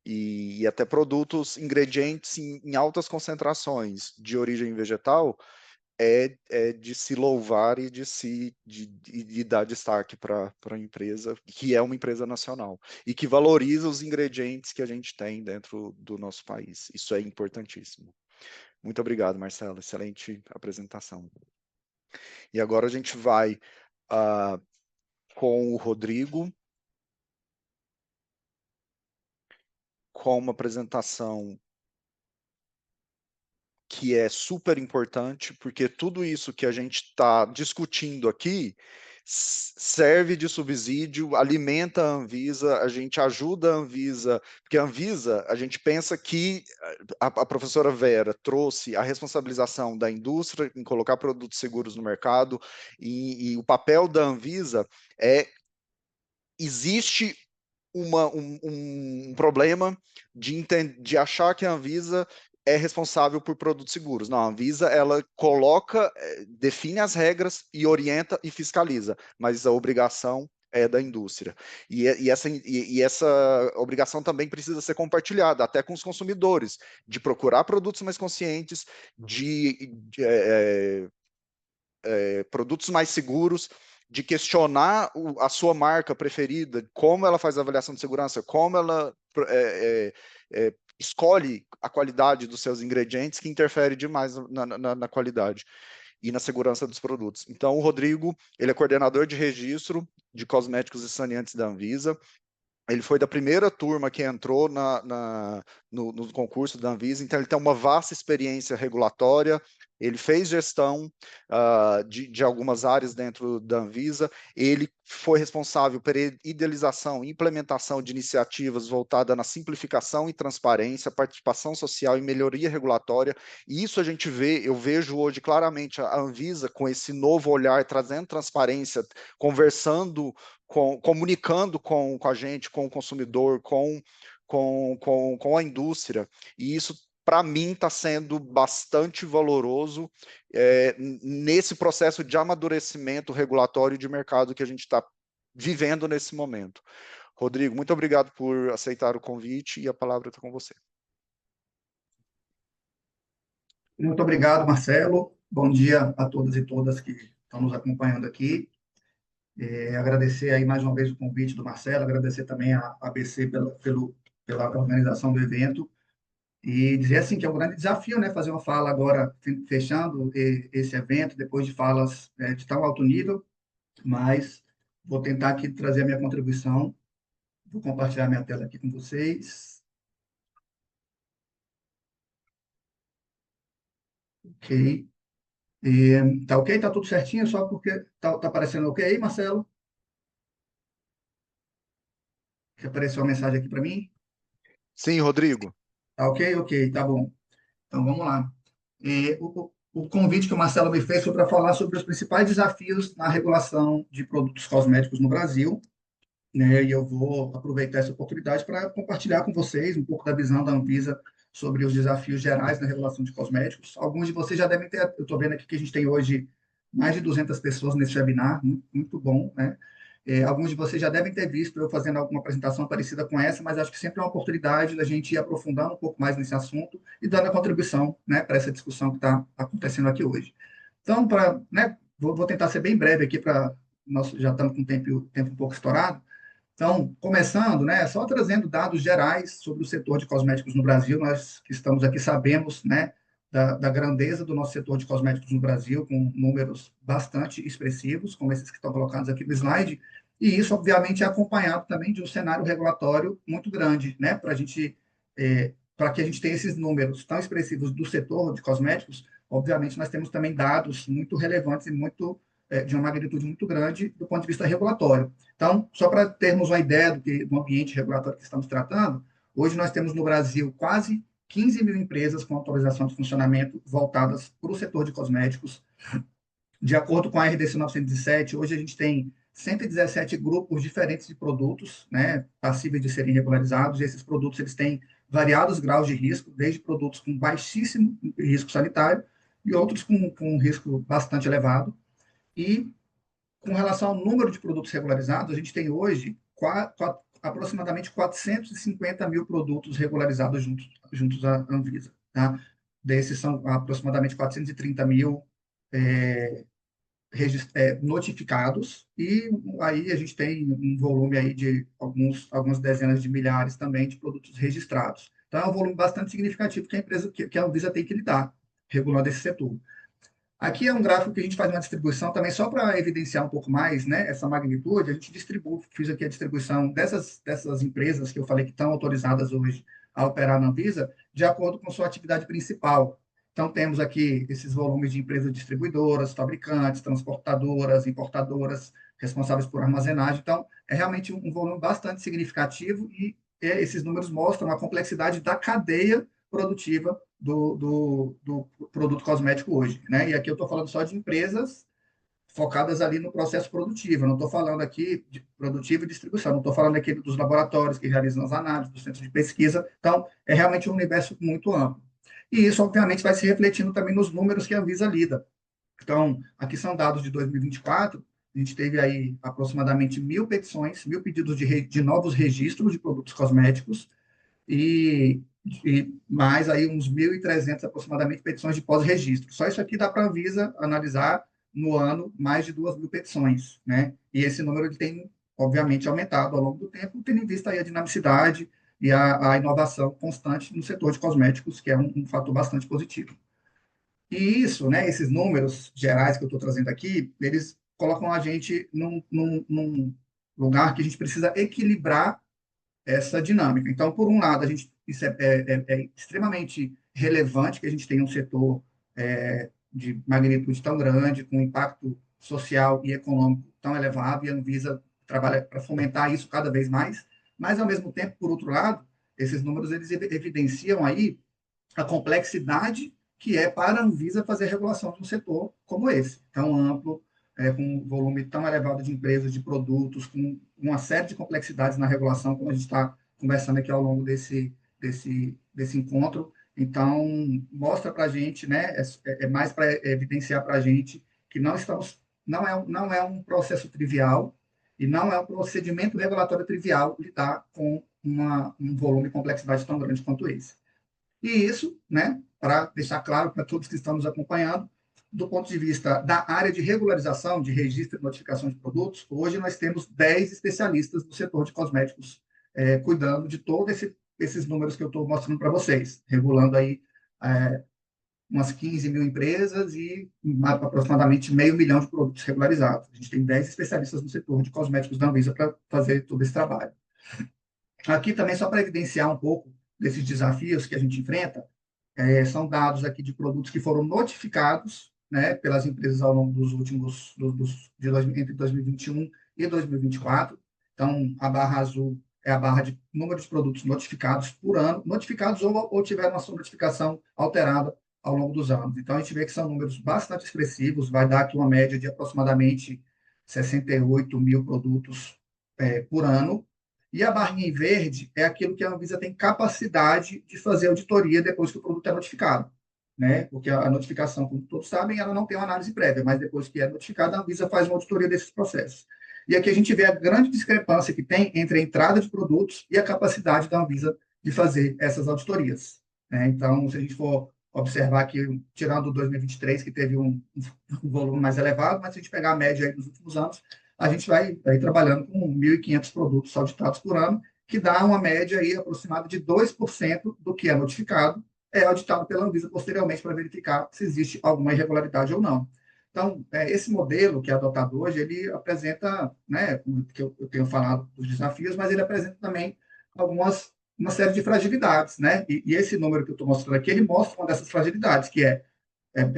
e até produtos, ingredientes em altas concentrações de origem vegetal, é de se louvar e de dar destaque para a empresa, que é uma empresa nacional, e que valoriza os ingredientes que a gente tem dentro do nosso país. Isso é importantíssimo. Muito obrigado, Marcelo. Excelente apresentação. E agora a gente vai com o Rodrigo, com uma apresentação que é super importante, porque tudo isso que a gente está discutindo aqui serve de subsídio, alimenta a Anvisa, a gente ajuda a Anvisa, porque a Anvisa, a gente pensa que a professora Vera trouxe a responsabilização da indústria em colocar produtos seguros no mercado, e o papel da Anvisa existe um problema de achar que a Anvisa é responsável por produtos seguros. Não, a Anvisa, ela coloca, define as regras e orienta e fiscaliza, mas a obrigação é da indústria. E essa obrigação também precisa ser compartilhada, até com os consumidores, de procurar produtos mais conscientes, produtos mais seguros, de questionar a sua marca preferida, como ela faz a avaliação de segurança, como ela escolhe a qualidade dos seus ingredientes, que interfere demais na qualidade e na segurança dos produtos. Então, o Rodrigo, ele é coordenador de registro de cosméticos e saneantes da Anvisa. Ele foi da primeira turma que entrou no concurso da Anvisa, então ele tem uma vasta experiência regulatória, ele fez gestão de algumas áreas dentro da Anvisa, ele foi responsável pela idealização e implementação de iniciativas voltadas na simplificação e transparência, participação social e melhoria regulatória, e isso a gente eu vejo hoje claramente a Anvisa com esse novo olhar, trazendo transparência, conversando, comunicando com a gente, com o consumidor, com a indústria, e isso, para mim, está sendo bastante valoroso nesse processo de amadurecimento regulatório de mercado que a gente está vivendo nesse momento. Rodrigo, muito obrigado por aceitar o convite e a palavra está com você. Muito obrigado, Marcelo. Bom dia a todas e todas que estão nos acompanhando aqui. Agradecer aí mais uma vez o convite do Marcelo, agradecer também a ABC pela organização do evento e dizer assim que é um grande desafio, né, fazer uma fala agora fechando esse evento depois de falas de tão alto nível, mas vou tentar aqui trazer a minha contribuição. Vou compartilhar minha tela aqui com vocês. Ok. Tá ok? Tá tudo certinho, só porque tá aparecendo ok aí, Marcelo? Que apareceu uma mensagem aqui para mim? Sim, Rodrigo. Tá ok? Ok, tá bom. Então, vamos lá. O convite que o Marcelo me fez foi para falar sobre os principais desafios na regulação de produtos cosméticos no Brasil, né? E eu vou aproveitar essa oportunidade para compartilhar com vocês um pouco da visão da Anvisa sobre os desafios gerais na regulação de cosméticos. Alguns de vocês já devem ter, eu estou vendo aqui que a gente tem hoje mais de 200 pessoas nesse webinar, muito, muito bom, né? Alguns de vocês já devem ter visto eu fazendo alguma apresentação parecida com essa, mas acho que sempre é uma oportunidade da gente ir aprofundando um pouco mais nesse assunto e dando a contribuição, né, para essa discussão que está acontecendo aqui hoje. Então, né, vou tentar ser bem breve aqui, nós já estamos com o tempo um pouco estourado. Então, começando, né, só trazendo dados gerais sobre o setor de cosméticos no Brasil, nós que estamos aqui sabemos, né, da grandeza do nosso setor de cosméticos no Brasil, com números bastante expressivos, como esses que estão colocados aqui no slide, e isso, obviamente, é acompanhado também de um cenário regulatório muito grande, né, para que a gente tenha esses números tão expressivos do setor de cosméticos. Obviamente, nós temos também dados muito relevantes e de uma magnitude muito grande do ponto de vista regulatório. Então, só para termos uma ideia do ambiente regulatório que estamos tratando, hoje nós temos no Brasil quase 15 mil empresas com autorização de funcionamento voltadas para o setor de cosméticos. De acordo com a RDC 907, hoje a gente tem 117 grupos diferentes de produtos, né, passíveis de serem regularizados, e esses produtos eles têm variados graus de risco, desde produtos com baixíssimo risco sanitário e outros com risco bastante elevado. E, com relação ao número de produtos regularizados, a gente tem hoje aproximadamente 450 mil produtos regularizados juntos à Anvisa. Tá? Desses são aproximadamente 430 mil notificados, e aí a gente tem um volume aí de algumas dezenas de milhares também de produtos registrados. Então, é um volume bastante significativo que a Anvisa tem que lidar, regulando esse setor. Aqui é um gráfico que a gente faz uma distribuição também só para evidenciar um pouco mais, né, essa magnitude. A gente fiz aqui a distribuição dessas empresas que eu falei que estão autorizadas hoje a operar na Anvisa, de acordo com sua atividade principal. Então, temos aqui esses volumes de empresas distribuidoras, fabricantes, transportadoras, importadoras, responsáveis por armazenagem. Então, é realmente um volume bastante significativo e esses números mostram a complexidade da cadeia produtiva do produto cosmético hoje, né? E aqui eu estou falando só de empresas focadas ali no processo produtivo, eu não estou falando aqui de produtivo e distribuição, não estou falando aqui dos laboratórios que realizam as análises, dos centros de pesquisa. Então, é realmente um universo muito amplo. E isso, obviamente, vai se refletindo também nos números que a Anvisa lida. Então, aqui são dados de 2024, a gente teve aí aproximadamente 1.000 petições, 1.000 pedidos de novos registros de produtos cosméticos, e mais aí uns 1.300 aproximadamente petições de pós-registro. Só isso aqui dá para a Anvisa analisar no ano mais de 2.000 petições, né? E esse número ele tem, obviamente, aumentado ao longo do tempo, tendo em vista aí a dinamicidade e a inovação constante no setor de cosméticos, que é um fator bastante positivo. E isso, né, esses números gerais que eu estou trazendo aqui, eles colocam a gente num lugar que a gente precisa equilibrar essa dinâmica. Então, por um lado, isso é extremamente relevante que a gente tenha um setor de magnitude tão grande, com impacto social e econômico tão elevado, e a Anvisa trabalha para fomentar isso cada vez mais, mas, ao mesmo tempo, por outro lado, esses números eles evidenciam aí a complexidade que é para a Anvisa fazer regulação de um setor como esse, tão amplo, com um volume tão elevado de empresas, de produtos, com uma série de complexidades na regulação, como a gente está conversando aqui ao longo desse encontro. Então, mostra para a gente, né, mais para evidenciar para a gente que não é um processo trivial e não é um procedimento regulatório trivial lidar com um volume e complexidade tão grande quanto esse. E isso, né, para deixar claro para todos que estão nos acompanhando, do ponto de vista da área de regularização, de registro e notificação de produtos, hoje nós temos 10 especialistas do setor de cosméticos cuidando de todos esses números que eu estou mostrando para vocês, regulando aí umas 15 mil empresas e aproximadamente 500 mil de produtos regularizados. A gente tem 10 especialistas no setor de cosméticos da Anvisa para fazer todo esse trabalho. Aqui também, só para evidenciar um pouco desses desafios que a gente enfrenta, são dados aqui de produtos que foram notificados, né, pelas empresas ao longo dos últimos, entre 2021 e 2024. Então, a barra azul é a barra de número de produtos notificados por ano, notificados ou tiveram a sua notificação alterada ao longo dos anos. Então, a gente vê que são números bastante expressivos, vai dar aqui uma média de aproximadamente 68 mil produtos por ano. E a barrinha em verde é aquilo que a Anvisa tem capacidade de fazer auditoria depois que o produto é notificado, né? Porque a notificação, como todos sabem, ela não tem uma análise prévia, mas depois que é notificada, a Anvisa faz uma auditoria desses processos. E aqui a gente vê a grande discrepância que tem entre a entrada de produtos e a capacidade da Anvisa de fazer essas auditorias, né? Então, se a gente for observar que, tirando 2023, que teve um volume mais elevado, mas se a gente pegar a média aí dos últimos anos, a gente vai trabalhando com 1.500 produtos auditados por ano, que dá uma média aí aproximada de 2% do que é notificado, é auditado pela Anvisa posteriormente para verificar se existe alguma irregularidade ou não. Então, esse modelo que é adotado hoje, ele apresenta, né, que eu tenho falado dos desafios, mas ele apresenta também uma série de fragilidades, né? E esse número que eu estou mostrando aqui, ele mostra uma dessas fragilidades, que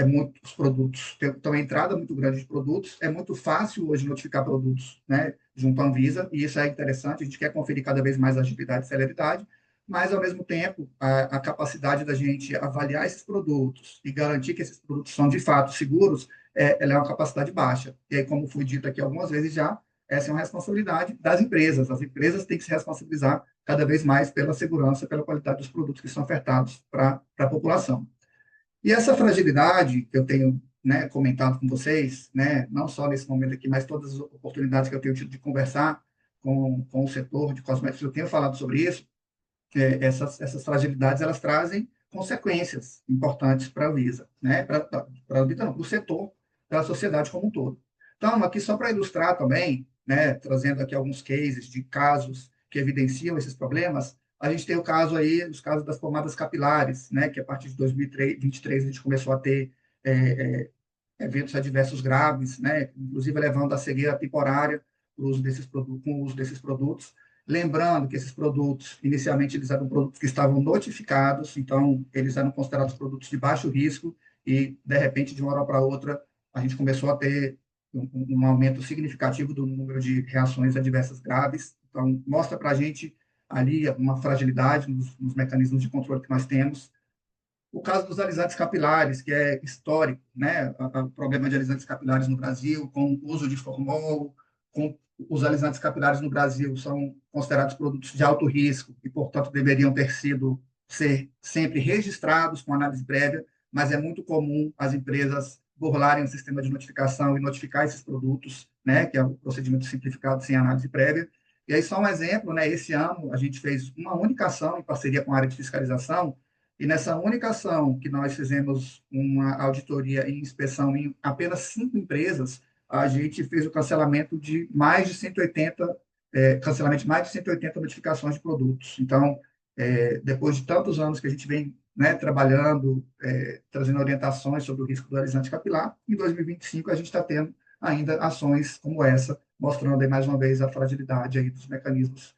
muitos produtos, tem uma entrada muito grande de produtos, é muito fácil hoje notificar produtos, né, junto à Anvisa, e isso é interessante, a gente quer conferir cada vez mais agilidade e celeridade, mas, ao mesmo tempo, a capacidade da gente avaliar esses produtos e garantir que esses produtos são, de fato, seguros, ela é uma capacidade baixa. E aí, como foi dito aqui algumas vezes já, essa é uma responsabilidade das empresas. As empresas têm que se responsabilizar cada vez mais pela segurança, pela qualidade dos produtos que são ofertados para a população. E essa fragilidade que eu tenho, né, comentado com vocês, né, não só nesse momento aqui, mas todas as oportunidades que eu tenho tido de conversar com o setor de cosméticos, eu tenho falado sobre isso, essas fragilidades, elas trazem consequências importantes para a Anvisa, né, para a Anvisa não, para o setor, para a sociedade como um todo. Então, aqui só para ilustrar também, né, trazendo aqui alguns cases de casos que evidenciam esses problemas, a gente tem o caso aí, os casos das pomadas capilares, né, que a partir de 2023 a gente começou a ter eventos adversos graves, né, inclusive levando à cegueira temporária com o uso desses produtos. Lembrando que esses produtos, inicialmente, eles eram produtos que estavam notificados, então, eles eram considerados produtos de baixo risco e, de repente, de uma hora para outra, a gente começou a ter um aumento significativo do número de reações adversas graves. Então, mostra para a gente ali uma fragilidade nos mecanismos de controle que nós temos. O caso dos alisantes capilares, que é histórico, né? O problema de alisantes capilares no Brasil, com o uso de formol, com os alisantes capilares no Brasil são considerados produtos de alto risco e, portanto, deveriam ser sempre registrados com análise prévia, mas é muito comum as empresas burlarem o sistema de notificação e notificar esses produtos, né? Que é o procedimento simplificado sem análise prévia. E aí, só um exemplo, né? Esse ano, a gente fez uma única ação em parceria com a área de fiscalização, e nessa única ação que nós fizemos uma auditoria e inspeção em apenas 5 empresas, a gente fez o cancelamento de mais de 180, cancelamento de mais de 180 notificações de produtos. Então, depois de tantos anos que a gente vem, né, trabalhando, trazendo orientações sobre o risco do alisante capilar, em 2025 a gente está tendo ainda ações como essa, mostrando aí mais uma vez a fragilidade aí dos mecanismos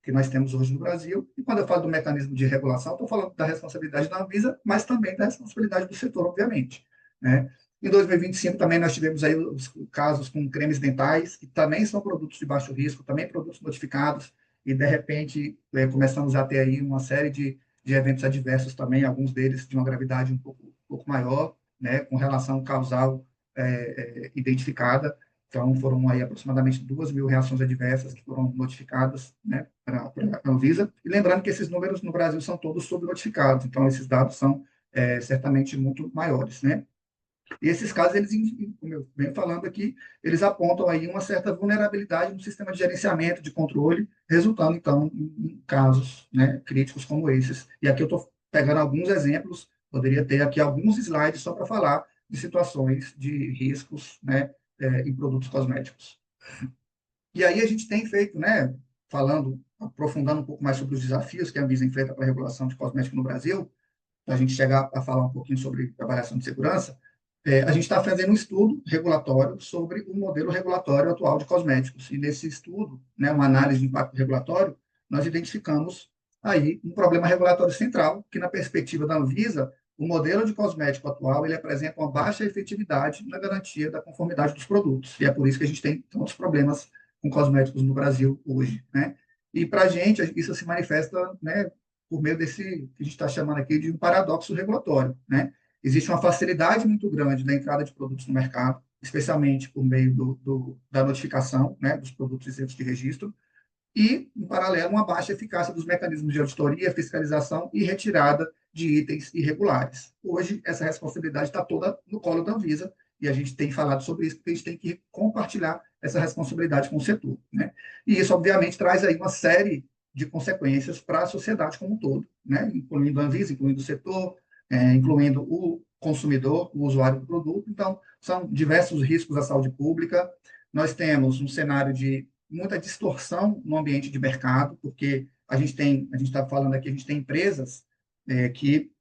que nós temos hoje no Brasil. E quando eu falo do mecanismo de regulação, estou falando da responsabilidade da Anvisa, mas também da responsabilidade do setor, obviamente, né? Em 2025 também nós tivemos aí os casos com cremes dentais, que também são produtos de baixo risco, também produtos notificados, e de repente começamos a ter aí uma série de eventos adversos também, alguns deles de uma gravidade um pouco maior, né, com relação causal identificada. Então, foram aí aproximadamente 2.000 reações adversas que foram notificadas, né, para a Anvisa. E lembrando que esses números no Brasil são todos subnotificados, então esses dados são certamente muito maiores, né? E esses casos, eles, como eu venho falando aqui, eles apontam aí uma certa vulnerabilidade no sistema de gerenciamento, de controle, resultando, então, em casos, né, críticos como esses. E aqui eu estou pegando alguns exemplos, poderia ter aqui alguns slides só para falar de situações de riscos, né, em produtos cosméticos. E aí a gente tem feito, né, aprofundando um pouco mais sobre os desafios que a Anvisa enfrenta para a regulação de cosméticos no Brasil, para a gente chegar a falar um pouquinho sobre avaliação de segurança, a gente está fazendo um estudo regulatório sobre o modelo regulatório atual de cosméticos. E nesse estudo, né, uma análise de impacto regulatório, nós identificamos aí um problema regulatório central, que na perspectiva da Anvisa, o modelo de cosmético atual ele apresenta uma baixa efetividade na garantia da conformidade dos produtos. E é por isso que a gente tem tantos problemas com cosméticos no Brasil hoje, né? E para a gente, isso se manifesta, né, por meio desse que a gente está chamando aqui de um paradoxo regulatório, né? Existe uma facilidade muito grande da entrada de produtos no mercado, especialmente por meio da notificação, né, dos produtos isentos de registro, e, em paralelo, uma baixa eficácia dos mecanismos de auditoria, fiscalização e retirada de itens irregulares. Hoje, essa responsabilidade está toda no colo da Anvisa, e a gente tem falado sobre isso, porque a gente tem que compartilhar essa responsabilidade com o setor, né? E isso, obviamente, traz aí uma série de consequências para a sociedade como um todo, né? Incluindo a Anvisa, incluindo o setor, incluindo o consumidor, o usuário do produto. Então, são diversos riscos à saúde pública. Nós temos um cenário de muita distorção no ambiente de mercado, porque a gente está falando aqui, a gente tem empresas que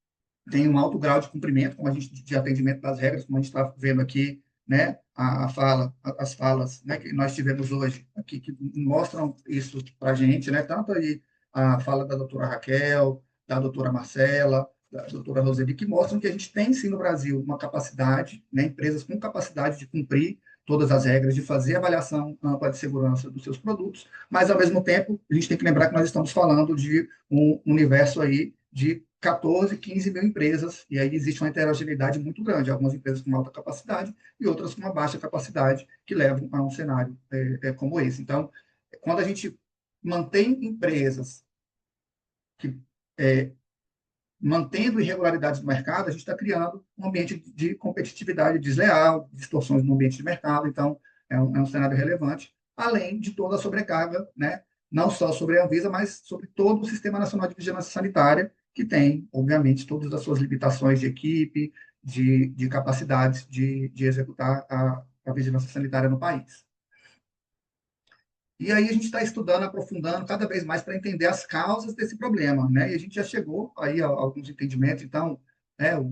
têm um alto grau de cumprimento, como a gente de atendimento das regras, como a gente está vendo aqui, né, as falas, né, que nós tivemos hoje aqui, que mostram isso para a gente, né, tanto aí a fala da doutora Raquel, da doutora Marcela, da doutora Roseli, que mostram que a gente tem, sim, no Brasil, uma capacidade, né, empresas com capacidade de cumprir todas as regras, de fazer avaliação ampla de segurança dos seus produtos, mas, ao mesmo tempo, a gente tem que lembrar que nós estamos falando de um universo aí de 14, 15 mil empresas, e aí existe uma heterogeneidade muito grande, algumas empresas com alta capacidade e outras com uma baixa capacidade, que levam a um cenário como esse. Então, quando a gente mantém empresas que mantendo irregularidades no mercado, a gente está criando um ambiente de competitividade desleal, distorções no ambiente de mercado, então é um cenário relevante, além de toda a sobrecarga, né, não só sobre a Anvisa, mas sobre todo o Sistema Nacional de Vigilância Sanitária, que tem, obviamente, todas as suas limitações de equipe, de capacidades de executar a vigilância sanitária no país. E aí a gente está estudando, aprofundando cada vez mais para entender as causas desse problema, né? E a gente já chegou aí a alguns entendimentos. Então,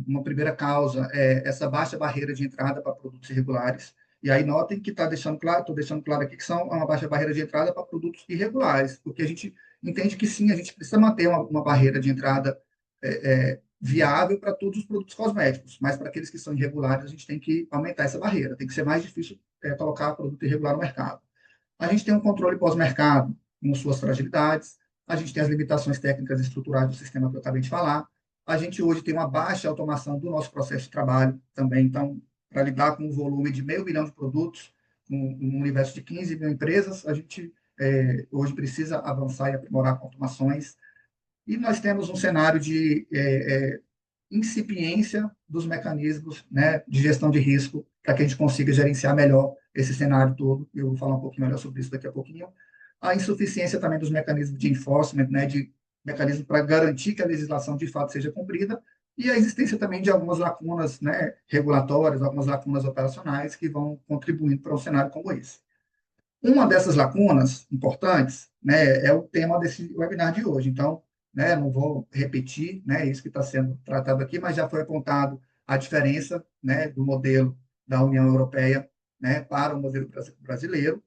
uma primeira causa é essa baixa barreira de entrada para produtos irregulares. E aí notem que está deixando claro, estou deixando claro aqui que são uma baixa barreira de entrada para produtos irregulares, porque a gente entende que sim, a gente precisa manter uma barreira de entrada viável para todos os produtos cosméticos, mas para aqueles que são irregulares a gente tem que aumentar essa barreira, tem que ser mais difícil colocar produto irregular no mercado. A gente tem um controle pós-mercado com suas fragilidades, a gente tem as limitações técnicas e estruturais do sistema que eu acabei de falar, a gente hoje tem uma baixa automação do nosso processo de trabalho também, então, para lidar com um volume de 500 mil de produtos, com um universo de 15 mil empresas, a gente hoje precisa avançar e aprimorar com automações, e nós temos um cenário de incipiência dos mecanismos, né, de gestão de risco para que a gente consiga gerenciar melhor esse cenário todo. Eu vou falar um pouquinho melhor sobre isso daqui a pouquinho. A insuficiência também dos mecanismos de enforcement, né, de mecanismos para garantir que a legislação de fato seja cumprida, e a existência também de algumas lacunas, né, regulatórias, algumas lacunas operacionais que vão contribuindo para um cenário como esse. Uma dessas lacunas importantes, né, é o tema desse webinar de hoje. Então, né, não vou repetir, né, isso que está sendo tratado aqui, mas já foi apontado a diferença, né, do modelo da União Europeia, né, para o modelo brasileiro.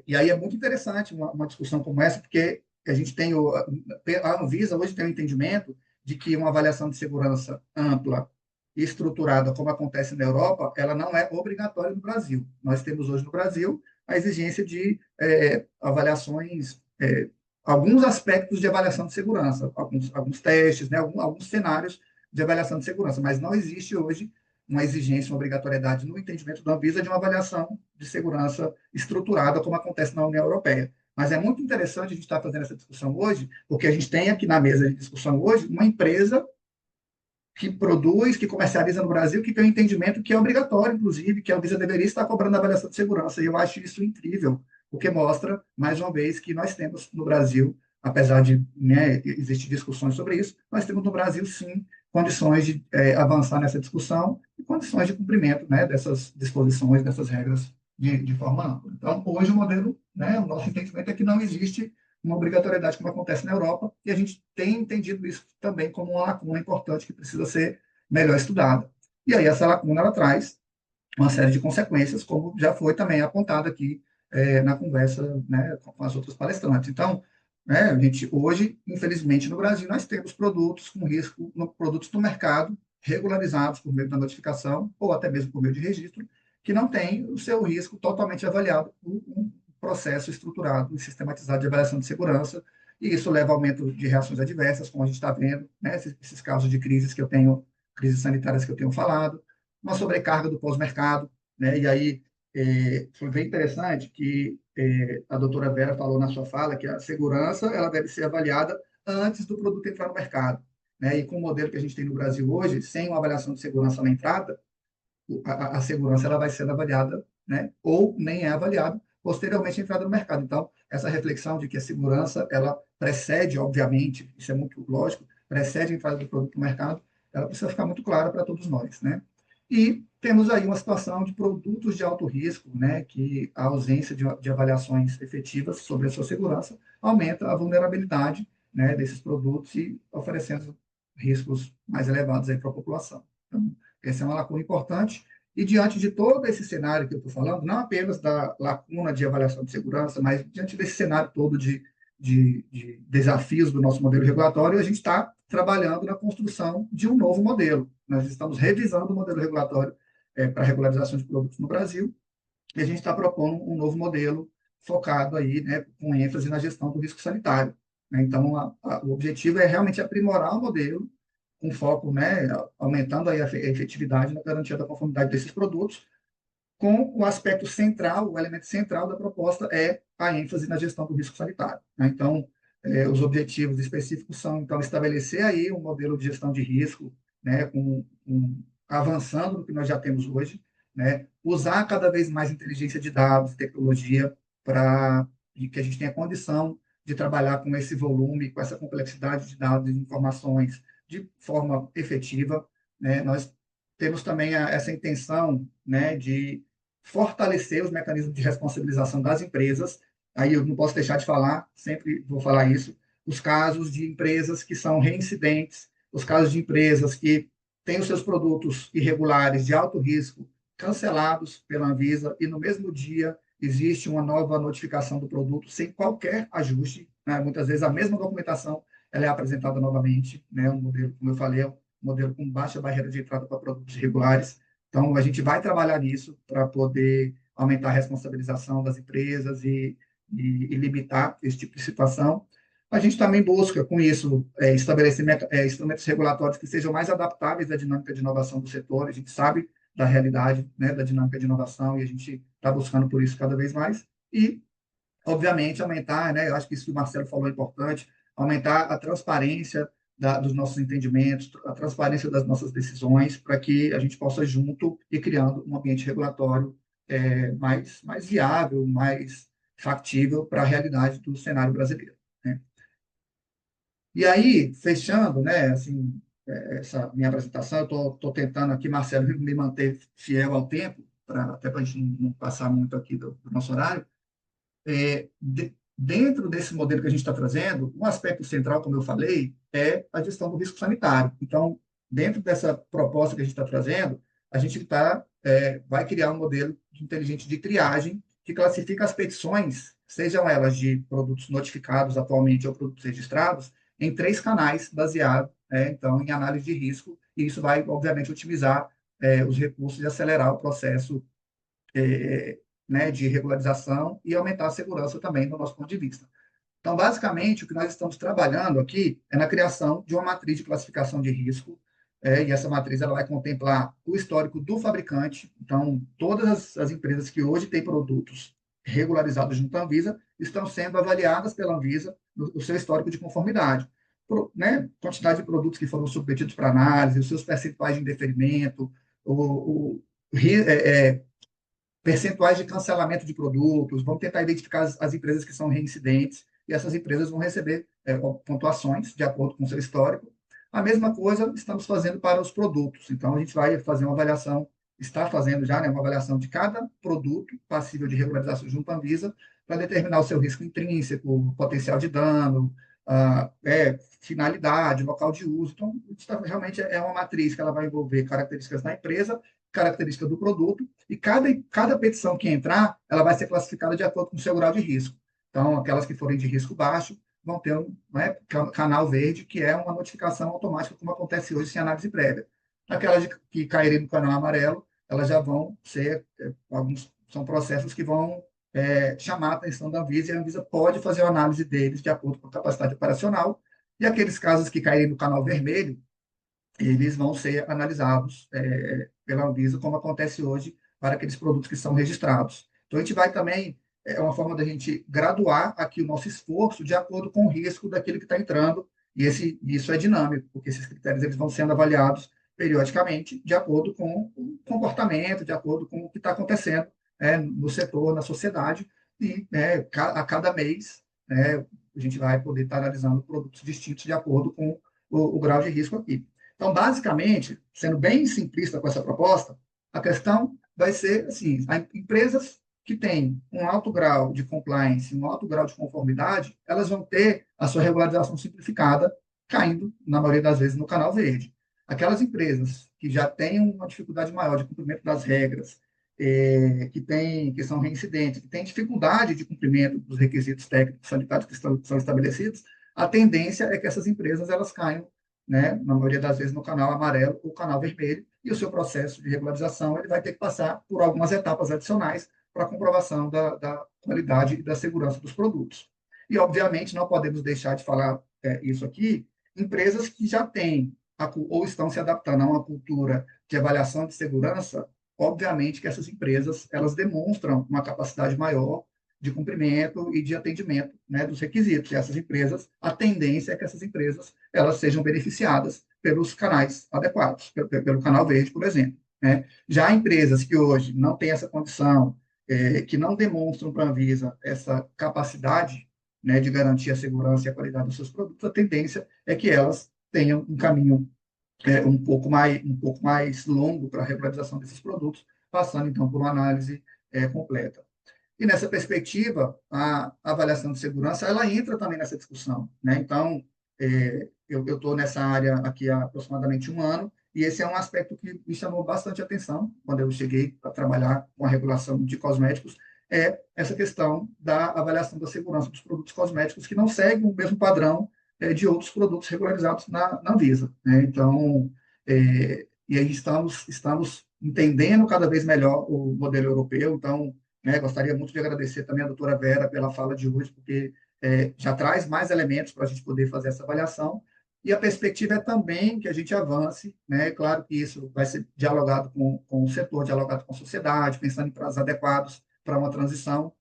E aí é muito interessante uma discussão como essa, porque a gente tem a Anvisa hoje tem o entendimento de que uma avaliação de segurança ampla e estruturada, como acontece na Europa, ela não é obrigatória no Brasil. Nós temos hoje no Brasil a exigência de avaliações, alguns aspectos de avaliação de segurança, alguns testes, né, alguns cenários de avaliação de segurança, mas não existe hoje uma exigência, uma obrigatoriedade no entendimento da Anvisa de uma avaliação de segurança estruturada, como acontece na União Europeia. Mas é muito interessante a gente estar fazendo essa discussão hoje, porque a gente tem aqui na mesa de discussão hoje uma empresa que produz, que comercializa no Brasil, que tem um entendimento que é obrigatório, inclusive, que a Anvisa deveria estar cobrando a avaliação de segurança. E eu acho isso incrível, porque mostra, mais uma vez, que nós temos no Brasil, apesar de, né, existir discussões sobre isso, nós temos no Brasil, sim, condições de avançar nessa discussão e condições de cumprimento, né, dessas disposições, dessas regras de forma ampla. Então, hoje o modelo, né, o nosso entendimento é que não existe uma obrigatoriedade como acontece na Europa, e a gente tem entendido isso também como uma lacuna importante que precisa ser melhor estudada. E aí essa lacuna ela traz uma série de consequências, como já foi também apontado aqui na conversa, né, com as outras palestrantes. Então, né, a gente hoje, infelizmente, no Brasil, nós temos produtos com risco, produtos no mercado, regularizados por meio da notificação, ou até mesmo por meio de registro, que não tem o seu risco totalmente avaliado por um processo estruturado e sistematizado de avaliação de segurança, e isso leva ao aumento de reações adversas, como a gente está vendo, né, esses casos de crises sanitárias que eu tenho falado, uma sobrecarga do pós-mercado, né, e aí foi bem interessante que a doutora Vera falou na sua fala que a segurança ela deve ser avaliada antes do produto entrar no mercado, né, e com o modelo que a gente tem no Brasil hoje, sem uma avaliação de segurança na entrada, a segurança ela vai sendo avaliada, né, ou nem é avaliada posteriormente à entrada no mercado. Então, essa reflexão de que a segurança ela precede, obviamente, isso é muito lógico, precede a entrada do produto no mercado, ela precisa ficar muito clara para todos nós, né? E temos aí uma situação de produtos de alto risco, né, que a ausência de avaliações efetivas sobre a sua segurança aumenta a vulnerabilidade, né, desses produtos e oferecendo riscos mais elevados aí para a população. Então, essa é uma lacuna importante. E diante de todo esse cenário que eu estou falando, não apenas da lacuna de avaliação de segurança, mas diante desse cenário todo de desafios do nosso modelo regulatório, a gente está trabalhando na construção de um novo modelo. Nós estamos revisando o modelo regulatório para regularização de produtos no Brasil, e a gente está propondo um novo modelo focado aí, né, com ênfase na gestão do risco sanitário, né? Então, o objetivo é realmente aprimorar o modelo, com foco, né, aumentando aí a efetividade na garantia da conformidade desses produtos, com o aspecto central, o elemento central da proposta é a ênfase na gestão do risco sanitário, né? Então, os objetivos específicos são, então, estabelecer aí um modelo de gestão de risco, né, avançando no que nós já temos hoje, né, usar cada vez mais inteligência de dados, tecnologia, para que a gente tenha condição de trabalhar com esse volume, com essa complexidade de dados e informações de forma efetiva, né? Nós temos também essa intenção, né, de fortalecer os mecanismos de responsabilização das empresas. Aí eu não posso deixar de falar, sempre vou falar isso, os casos de empresas que são reincidentes, os casos de empresas que têm os seus produtos irregulares de alto risco cancelados pela Anvisa e no mesmo dia existe uma nova notificação do produto sem qualquer ajuste, né? Muitas vezes a mesma documentação ela é apresentada novamente, né? Um modelo, como eu falei, é um modelo com baixa barreira de entrada para produtos irregulares. Então, a gente vai trabalhar nisso para poder aumentar a responsabilização das empresas e limitar esse tipo de situação. A gente também busca, com isso, estabelecer instrumentos regulatórios que sejam mais adaptáveis à dinâmica de inovação do setor. A gente sabe da realidade, né, da dinâmica de inovação e a gente está buscando por isso cada vez mais. E, obviamente, aumentar, né, eu acho que isso que o Marcelo falou é importante, aumentar a transparência dos nossos entendimentos, a transparência das nossas decisões, para que a gente possa, junto, ir criando um ambiente regulatório mais viável, mais factível para a realidade do cenário brasileiro, né? E aí, fechando, né, assim, essa minha apresentação, eu estou tentando aqui, Marcelo, me manter fiel ao tempo, até para a gente não passar muito aqui do nosso horário. Dentro desse modelo que a gente está trazendo, um aspecto central, como eu falei, é a gestão do risco sanitário. Então, dentro dessa proposta que a gente está trazendo, a gente vai criar um modelo inteligente de triagem que classifica as petições, sejam elas de produtos notificados atualmente ou produtos registrados, em 3 canais baseados, então, em análise de risco, e isso vai, obviamente, otimizar os recursos e acelerar o processo né, de regularização e aumentar a segurança também, do nosso ponto de vista. Então, basicamente, o que nós estamos trabalhando aqui é na criação de uma matriz de classificação de risco, e essa matriz ela vai contemplar o histórico do fabricante. Então, todas as empresas que hoje têm produtos regularizados junto à Anvisa estão sendo avaliadas pela Anvisa no seu histórico de conformidade. Né, quantidade de produtos que foram submetidos para análise, os seus percentuais de indeferimento, percentuais de cancelamento de produtos, vamos tentar identificar as empresas que são reincidentes, e essas empresas vão receber pontuações de acordo com o seu histórico. A mesma coisa estamos fazendo para os produtos. Então, a gente vai fazer uma avaliação, está fazendo já, né, uma avaliação de cada produto passível de regularização junto à Anvisa, para determinar o seu risco intrínseco, potencial de dano, finalidade, local de uso. Então, realmente é uma matriz que ela vai envolver características da empresa, característica do produto, e cada petição que entrar, ela vai ser classificada de acordo com o seu grau de risco. Então, aquelas que forem de risco baixo vão ter um canal verde, que é uma notificação automática, como acontece hoje sem análise prévia. Aquelas que caírem no canal amarelo, elas já vão ser, são processos que vão chamar a atenção da Anvisa, e a Anvisa pode fazer a análise deles de acordo com a capacidade operacional, e aqueles casos que caírem no canal vermelho, eles vão ser analisados pela Anvisa, como acontece hoje para aqueles produtos que são registrados. Então, a gente vai também, é uma forma da gente graduar aqui o nosso esforço de acordo com o risco daquele que está entrando, e isso é dinâmico, porque esses critérios eles vão sendo avaliados periodicamente, de acordo com o comportamento, de acordo com o que está acontecendo no setor, na sociedade, e a cada mês a gente vai poder estar analisando produtos distintos de acordo com o grau de risco aqui. Então, basicamente, sendo bem simplista com essa proposta, a questão vai ser assim, empresas que têm um alto grau de compliance, um alto grau de conformidade, elas vão ter a sua regularização simplificada caindo, na maioria das vezes, no canal verde. Aquelas empresas que já têm uma dificuldade maior de cumprimento das regras, que são reincidentes, que têm dificuldade de cumprimento dos requisitos técnicos sanitários que são estabelecidos, a tendência é que essas empresas elas caiam, na maioria das vezes, no canal amarelo ou canal vermelho, e o seu processo de regularização ele vai ter que passar por algumas etapas adicionais para a comprovação da qualidade e da segurança dos produtos. E, obviamente, não podemos deixar de falar isso aqui, empresas que já têm ou estão se adaptando a uma cultura de avaliação de segurança, obviamente que essas empresas elas demonstram uma capacidade maior de cumprimento e de atendimento dos requisitos. E essas empresas, a tendência é que essas empresas elas sejam beneficiadas pelos canais adequados, pelo canal verde, por exemplo. Já empresas que hoje não têm essa condição, que não demonstram para a Anvisa essa capacidade de garantir a segurança e a qualidade dos seus produtos, a tendência é que elas tenham um caminho um pouco mais longo para a regularização desses produtos, passando, então, por uma análise completa. E, nessa perspectiva, a avaliação de segurança, ela entra também nessa discussão. Então, eu estou nessa área aqui há aproximadamente 1 ano, e esse é um aspecto que me chamou bastante atenção quando eu cheguei para trabalhar com a regulação de cosméticos, essa questão da avaliação da segurança dos produtos cosméticos, que não seguem o mesmo padrão de outros produtos regularizados na Anvisa. Então, e aí estamos entendendo cada vez melhor o modelo europeu. Então, gostaria muito de agradecer também a doutora Vera pela fala de hoje, porque já traz mais elementos para a gente poder fazer essa avaliação, e a perspectiva é também que a gente avance, claro que isso vai ser dialogado com o setor, dialogado com a sociedade, pensando em prazos adequados para uma transição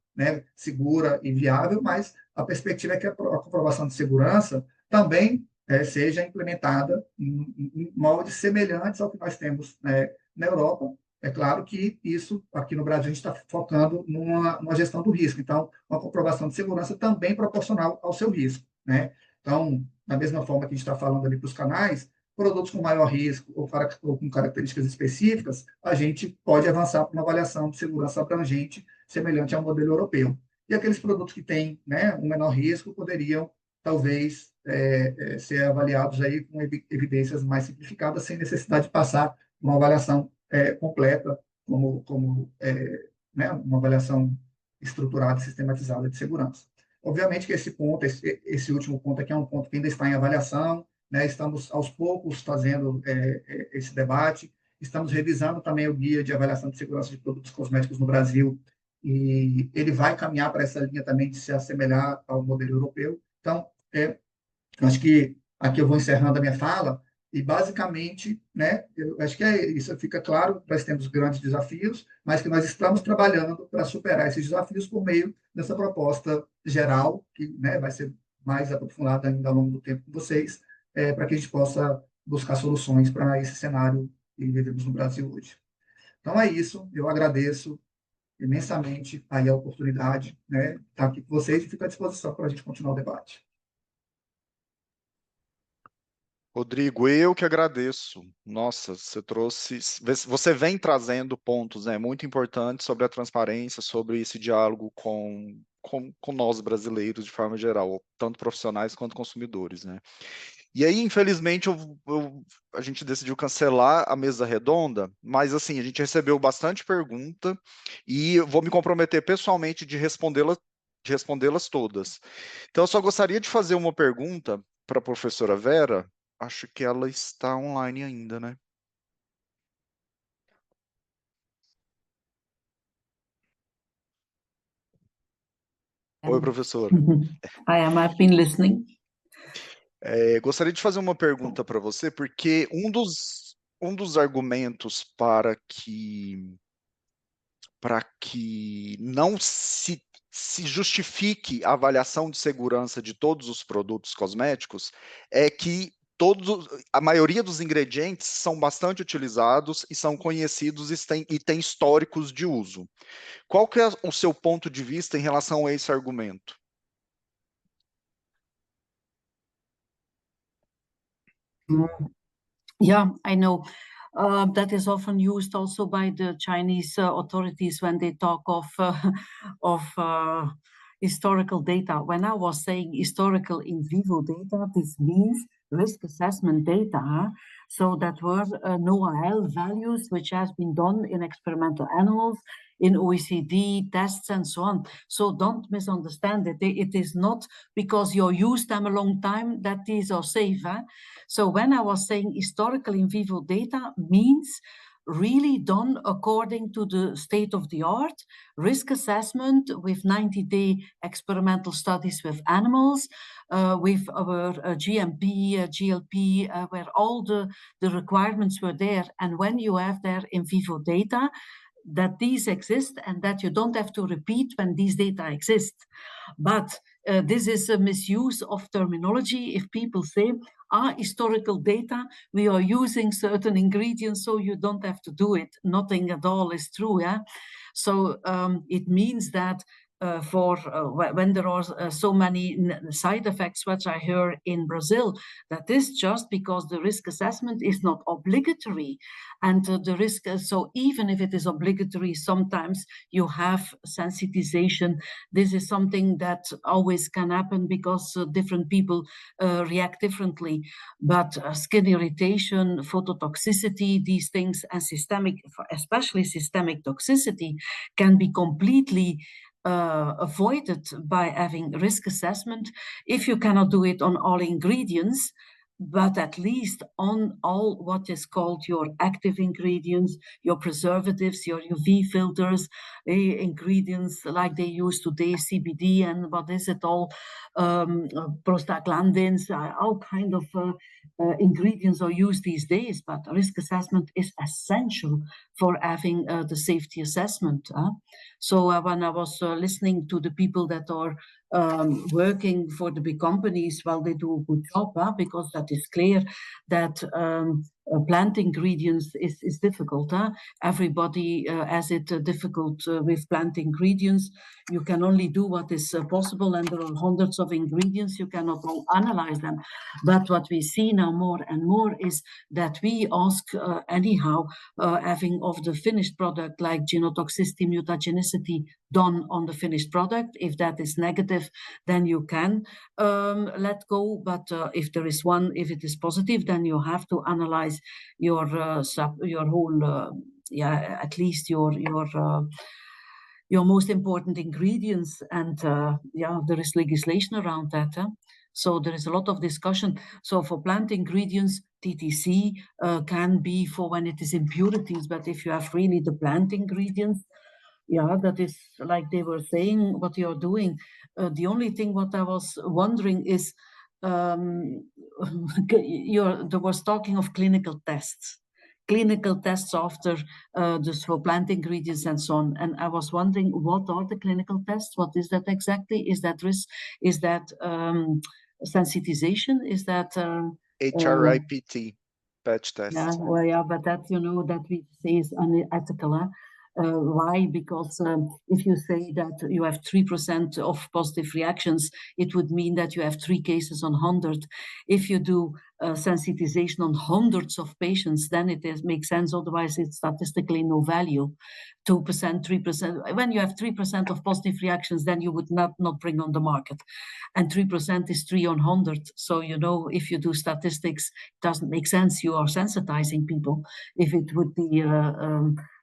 segura e viável, mas a perspectiva é que a comprovação de segurança também seja implementada em moldes semelhantes ao que nós temos na Europa. É claro que isso, aqui no Brasil, a gente está focando numa gestão do risco. Então, uma comprovação de segurança também proporcional ao seu risco. Então, da mesma forma que a gente está falando ali para os canais, produtos com maior risco ou com características específicas, a gente pode avançar para uma avaliação de segurança abrangente, semelhante ao modelo europeu. E aqueles produtos que têm um menor risco poderiam, talvez, ser avaliados aí com evidências mais simplificadas, sem necessidade de passar por uma avaliação completa, como uma avaliação estruturada e sistematizada de segurança. Obviamente que esse último ponto aqui é um ponto que ainda está em avaliação, estamos aos poucos fazendo esse debate, estamos revisando também o guia de avaliação de segurança de produtos cosméticos no Brasil, e ele vai caminhar para essa linha também de se assemelhar ao modelo europeu. Então, acho que aqui eu vou encerrando a minha fala, e basicamente, eu acho que isso fica claro, nós temos grandes desafios, mas que nós estamos trabalhando para superar esses desafios por meio dessa proposta geral, que vai ser mais aprofundada ainda ao longo do tempo com vocês, para que a gente possa buscar soluções para esse cenário que vivemos no Brasil hoje. Então, é isso, eu agradeço imensamente aí a oportunidade, de estar aqui com vocês, e fico à disposição para a gente continuar o debate. Rodrigo, eu que agradeço. Nossa, você vem trazendo pontos muito importantes sobre a transparência, sobre esse diálogo com nós brasileiros de forma geral, tanto profissionais quanto consumidores, E aí, infelizmente, a gente decidiu cancelar a mesa redonda, mas assim, a gente recebeu bastante pergunta e eu vou me comprometer pessoalmente de respondê-las todas. Então, eu só gostaria de fazer uma pergunta para a professora Vera. Acho que ela está online ainda, né? Oi, professora. I've been listening. Gostaria de fazer uma pergunta para você, porque um dos argumentos para que não se justifique a avaliação de segurança de todos os produtos cosméticos é que a maioria dos ingredientes são bastante utilizados e são conhecidos e têm históricos de uso. Qual que é o seu ponto de vista em relação a esse argumento? Yeah, I know. That is often used also by the Chinese authorities when they talk of historical data. When I was saying historical in vivo data, this means risk assessment data. So that were NOAEL values, which has been done in experimental animals, in OECD tests and so on. So don't misunderstand it. It is not because you use them a long time that these are safe. So when I was saying historical in vivo data means really done according to the state of the art, risk assessment with 90-day experimental studies with animals, with our GMP, GLP, where all the requirements were there. And when you have their in vivo data, that these exist and that you don't have to repeat when these data exist. But this is a misuse of terminology. If people say, historical data, we are using certain ingredients, so you don't have to do it. Nothing at all is true. Yeah? So it means that when there are so many side effects, which I heard in Brazil, that is just because the risk assessment is not obligatory. And the risk, so even if it is obligatory, sometimes you have sensitization. This is something that always can happen because different people react differently. But skin irritation, phototoxicity, these things, and systemic, especially systemic toxicity, can be completely avoided by having risk assessment. If you cannot do it on all ingredients, but at least on all what is called your active ingredients, your preservatives, your UV filters, ingredients like they use today, CBD and what is it all, prostaglandins, all kind of ingredients are used these days, but risk assessment is essential for having the safety assessment. So when I was listening to the people that are working for the big companies, well, they do a good job, because that is clear that plant ingredients is difficult. Everybody has it difficult with plant ingredients. You can only do what is possible, and there are hundreds of ingredients. You cannot all analyze them. But what we see now more and more is that we ask anyhow having of the finished product like genotoxicity, mutagenicity done on the finished product. If that is negative, then you can let go. But if there is one, if it is positive, then you have to analyze your whole, at least your most important ingredients. And there is legislation around that. So there is a lot of discussion. So for plant ingredients, TTC can be for when it is impurities, but if you have really the plant ingredients, that is like they were saying, what you're doing. The only thing what I was wondering is, there was talking of clinical tests after this for plant ingredients and so on. And I was wondering, what are the clinical tests? What is that exactly? Is that risk? Is that sensitization? Is that HRIPT patch test? But that that we say is unethical. Why? Because if you say that you have 3% of positive reactions, it would mean that you have 3 cases on 100. If you do sensitization on hundreds of patients, then it makes sense. Otherwise, it's statistically no value. 2%, 3%. When you have 3% of positive reactions, then you would not bring on the market. And 3% is 3 on 100. So, if you do statistics, it doesn't make sense. You are sensitizing people if it would be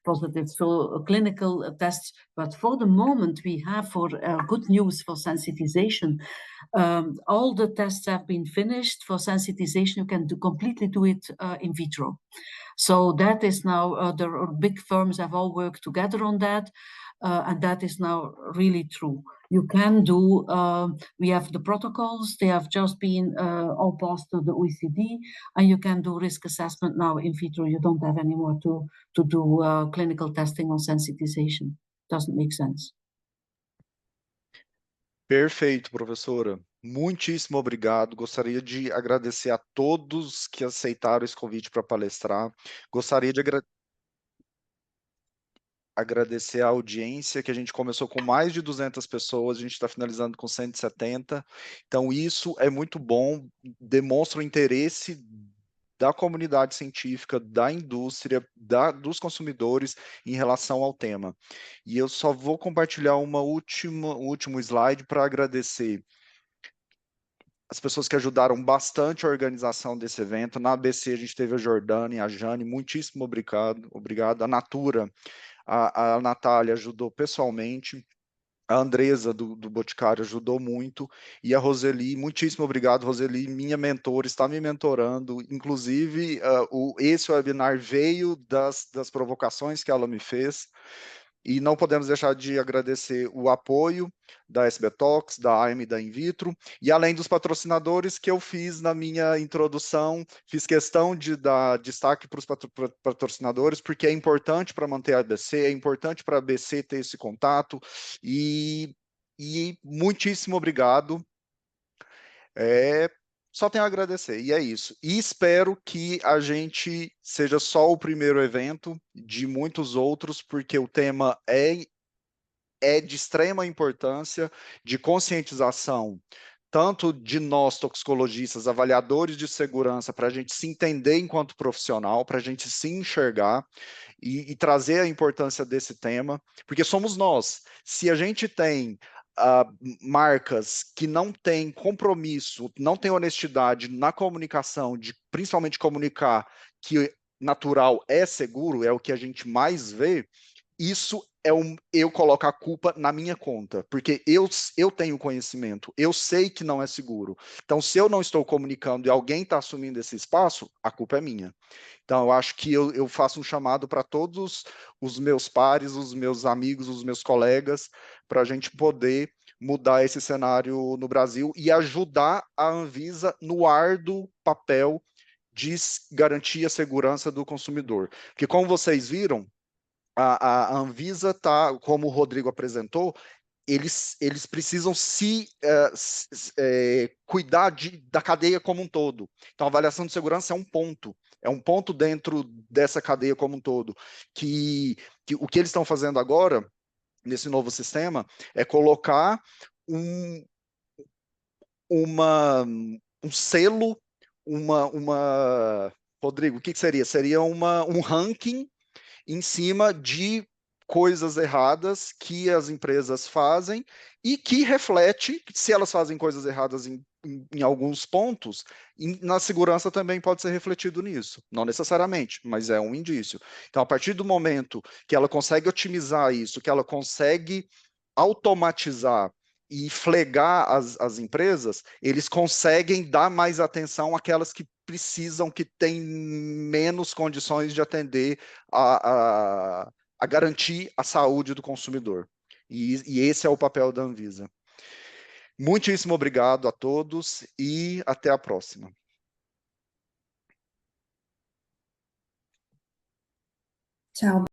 positive. So clinical tests, but for the moment we have for good news for sensitization. All the tests have been finished for sensitization. You can completely do it in vitro. So that is now, the big firms have all worked together on that. And that is now really true. You can do, we have the protocols, they have just been all passed to the OECD, and you can do risk assessment now in vitro. You don't have anymore to do clinical testing on sensitization. Doesn't make sense. Perfeito, professora. Muitíssimo obrigado. Gostaria de agradecer a todos que aceitaram esse convite para palestrar. Gostaria de agradecer a audiência, que a gente começou com mais de 200 pessoas, a gente está finalizando com 170. Então, isso é muito bom, demonstra o interesse da comunidade científica, da indústria, dos consumidores em relação ao tema. E eu só vou compartilhar um último slide para agradecer as pessoas que ajudaram bastante a organização desse evento. Na ABC a gente teve a Jordânia e a Jane, muitíssimo obrigado. A Natura, a Natália ajudou pessoalmente. A Andresa, do Boticário, ajudou muito, e a Roseli, muitíssimo obrigado, Roseli, minha mentora, está me mentorando, inclusive, esse webinar veio das provocações que ela me fez, e não podemos deixar de agradecer o apoio da SB Talks, da AIME e da Invitro, e além dos patrocinadores que eu fiz na minha introdução, fiz questão de dar destaque para os patrocinadores, porque é importante para manter a ABC, é importante para a ABC ter esse contato, e muitíssimo obrigado. Só tenho a agradecer, e é isso. E espero que a gente seja só o primeiro evento de muitos outros, porque o tema é de extrema importância, de conscientização, tanto de nós, toxicologistas, avaliadores de segurança, para a gente se entender enquanto profissional, para a gente se enxergar e trazer a importância desse tema, porque somos nós. Se a gente tem marcas que não têm compromisso, não têm honestidade na comunicação, de principalmente comunicar que natural é seguro, é o que a gente mais vê, isso eu coloco a culpa na minha conta, porque eu tenho conhecimento, eu sei que não é seguro. Então, se eu não estou comunicando e alguém está assumindo esse espaço, a culpa é minha. Então, eu acho que eu faço um chamado para todos os meus pares, os meus amigos, os meus colegas, para a gente poder mudar esse cenário no Brasil e ajudar a Anvisa no árduo papel de garantir a segurança do consumidor. Porque, como vocês viram, a Anvisa está, como o Rodrigo apresentou, eles precisam cuidar da cadeia como um todo. Então, a avaliação de segurança é um ponto dentro dessa cadeia como um todo, que o que eles estão fazendo agora, nesse novo sistema, é colocar um selo, Rodrigo, o que seria? Seria um ranking em cima de coisas erradas que as empresas fazem e que reflete, se elas fazem coisas erradas em alguns pontos, na segurança também pode ser refletido nisso. Não necessariamente, mas é um indício. Então, a partir do momento que ela consegue otimizar isso, que ela consegue automatizar e flegar as empresas, eles conseguem dar mais atenção àquelas que precisam, que têm menos condições de atender a garantir a saúde do consumidor. E esse é o papel da Anvisa. Muitíssimo obrigado a todos e até a próxima. Tchau.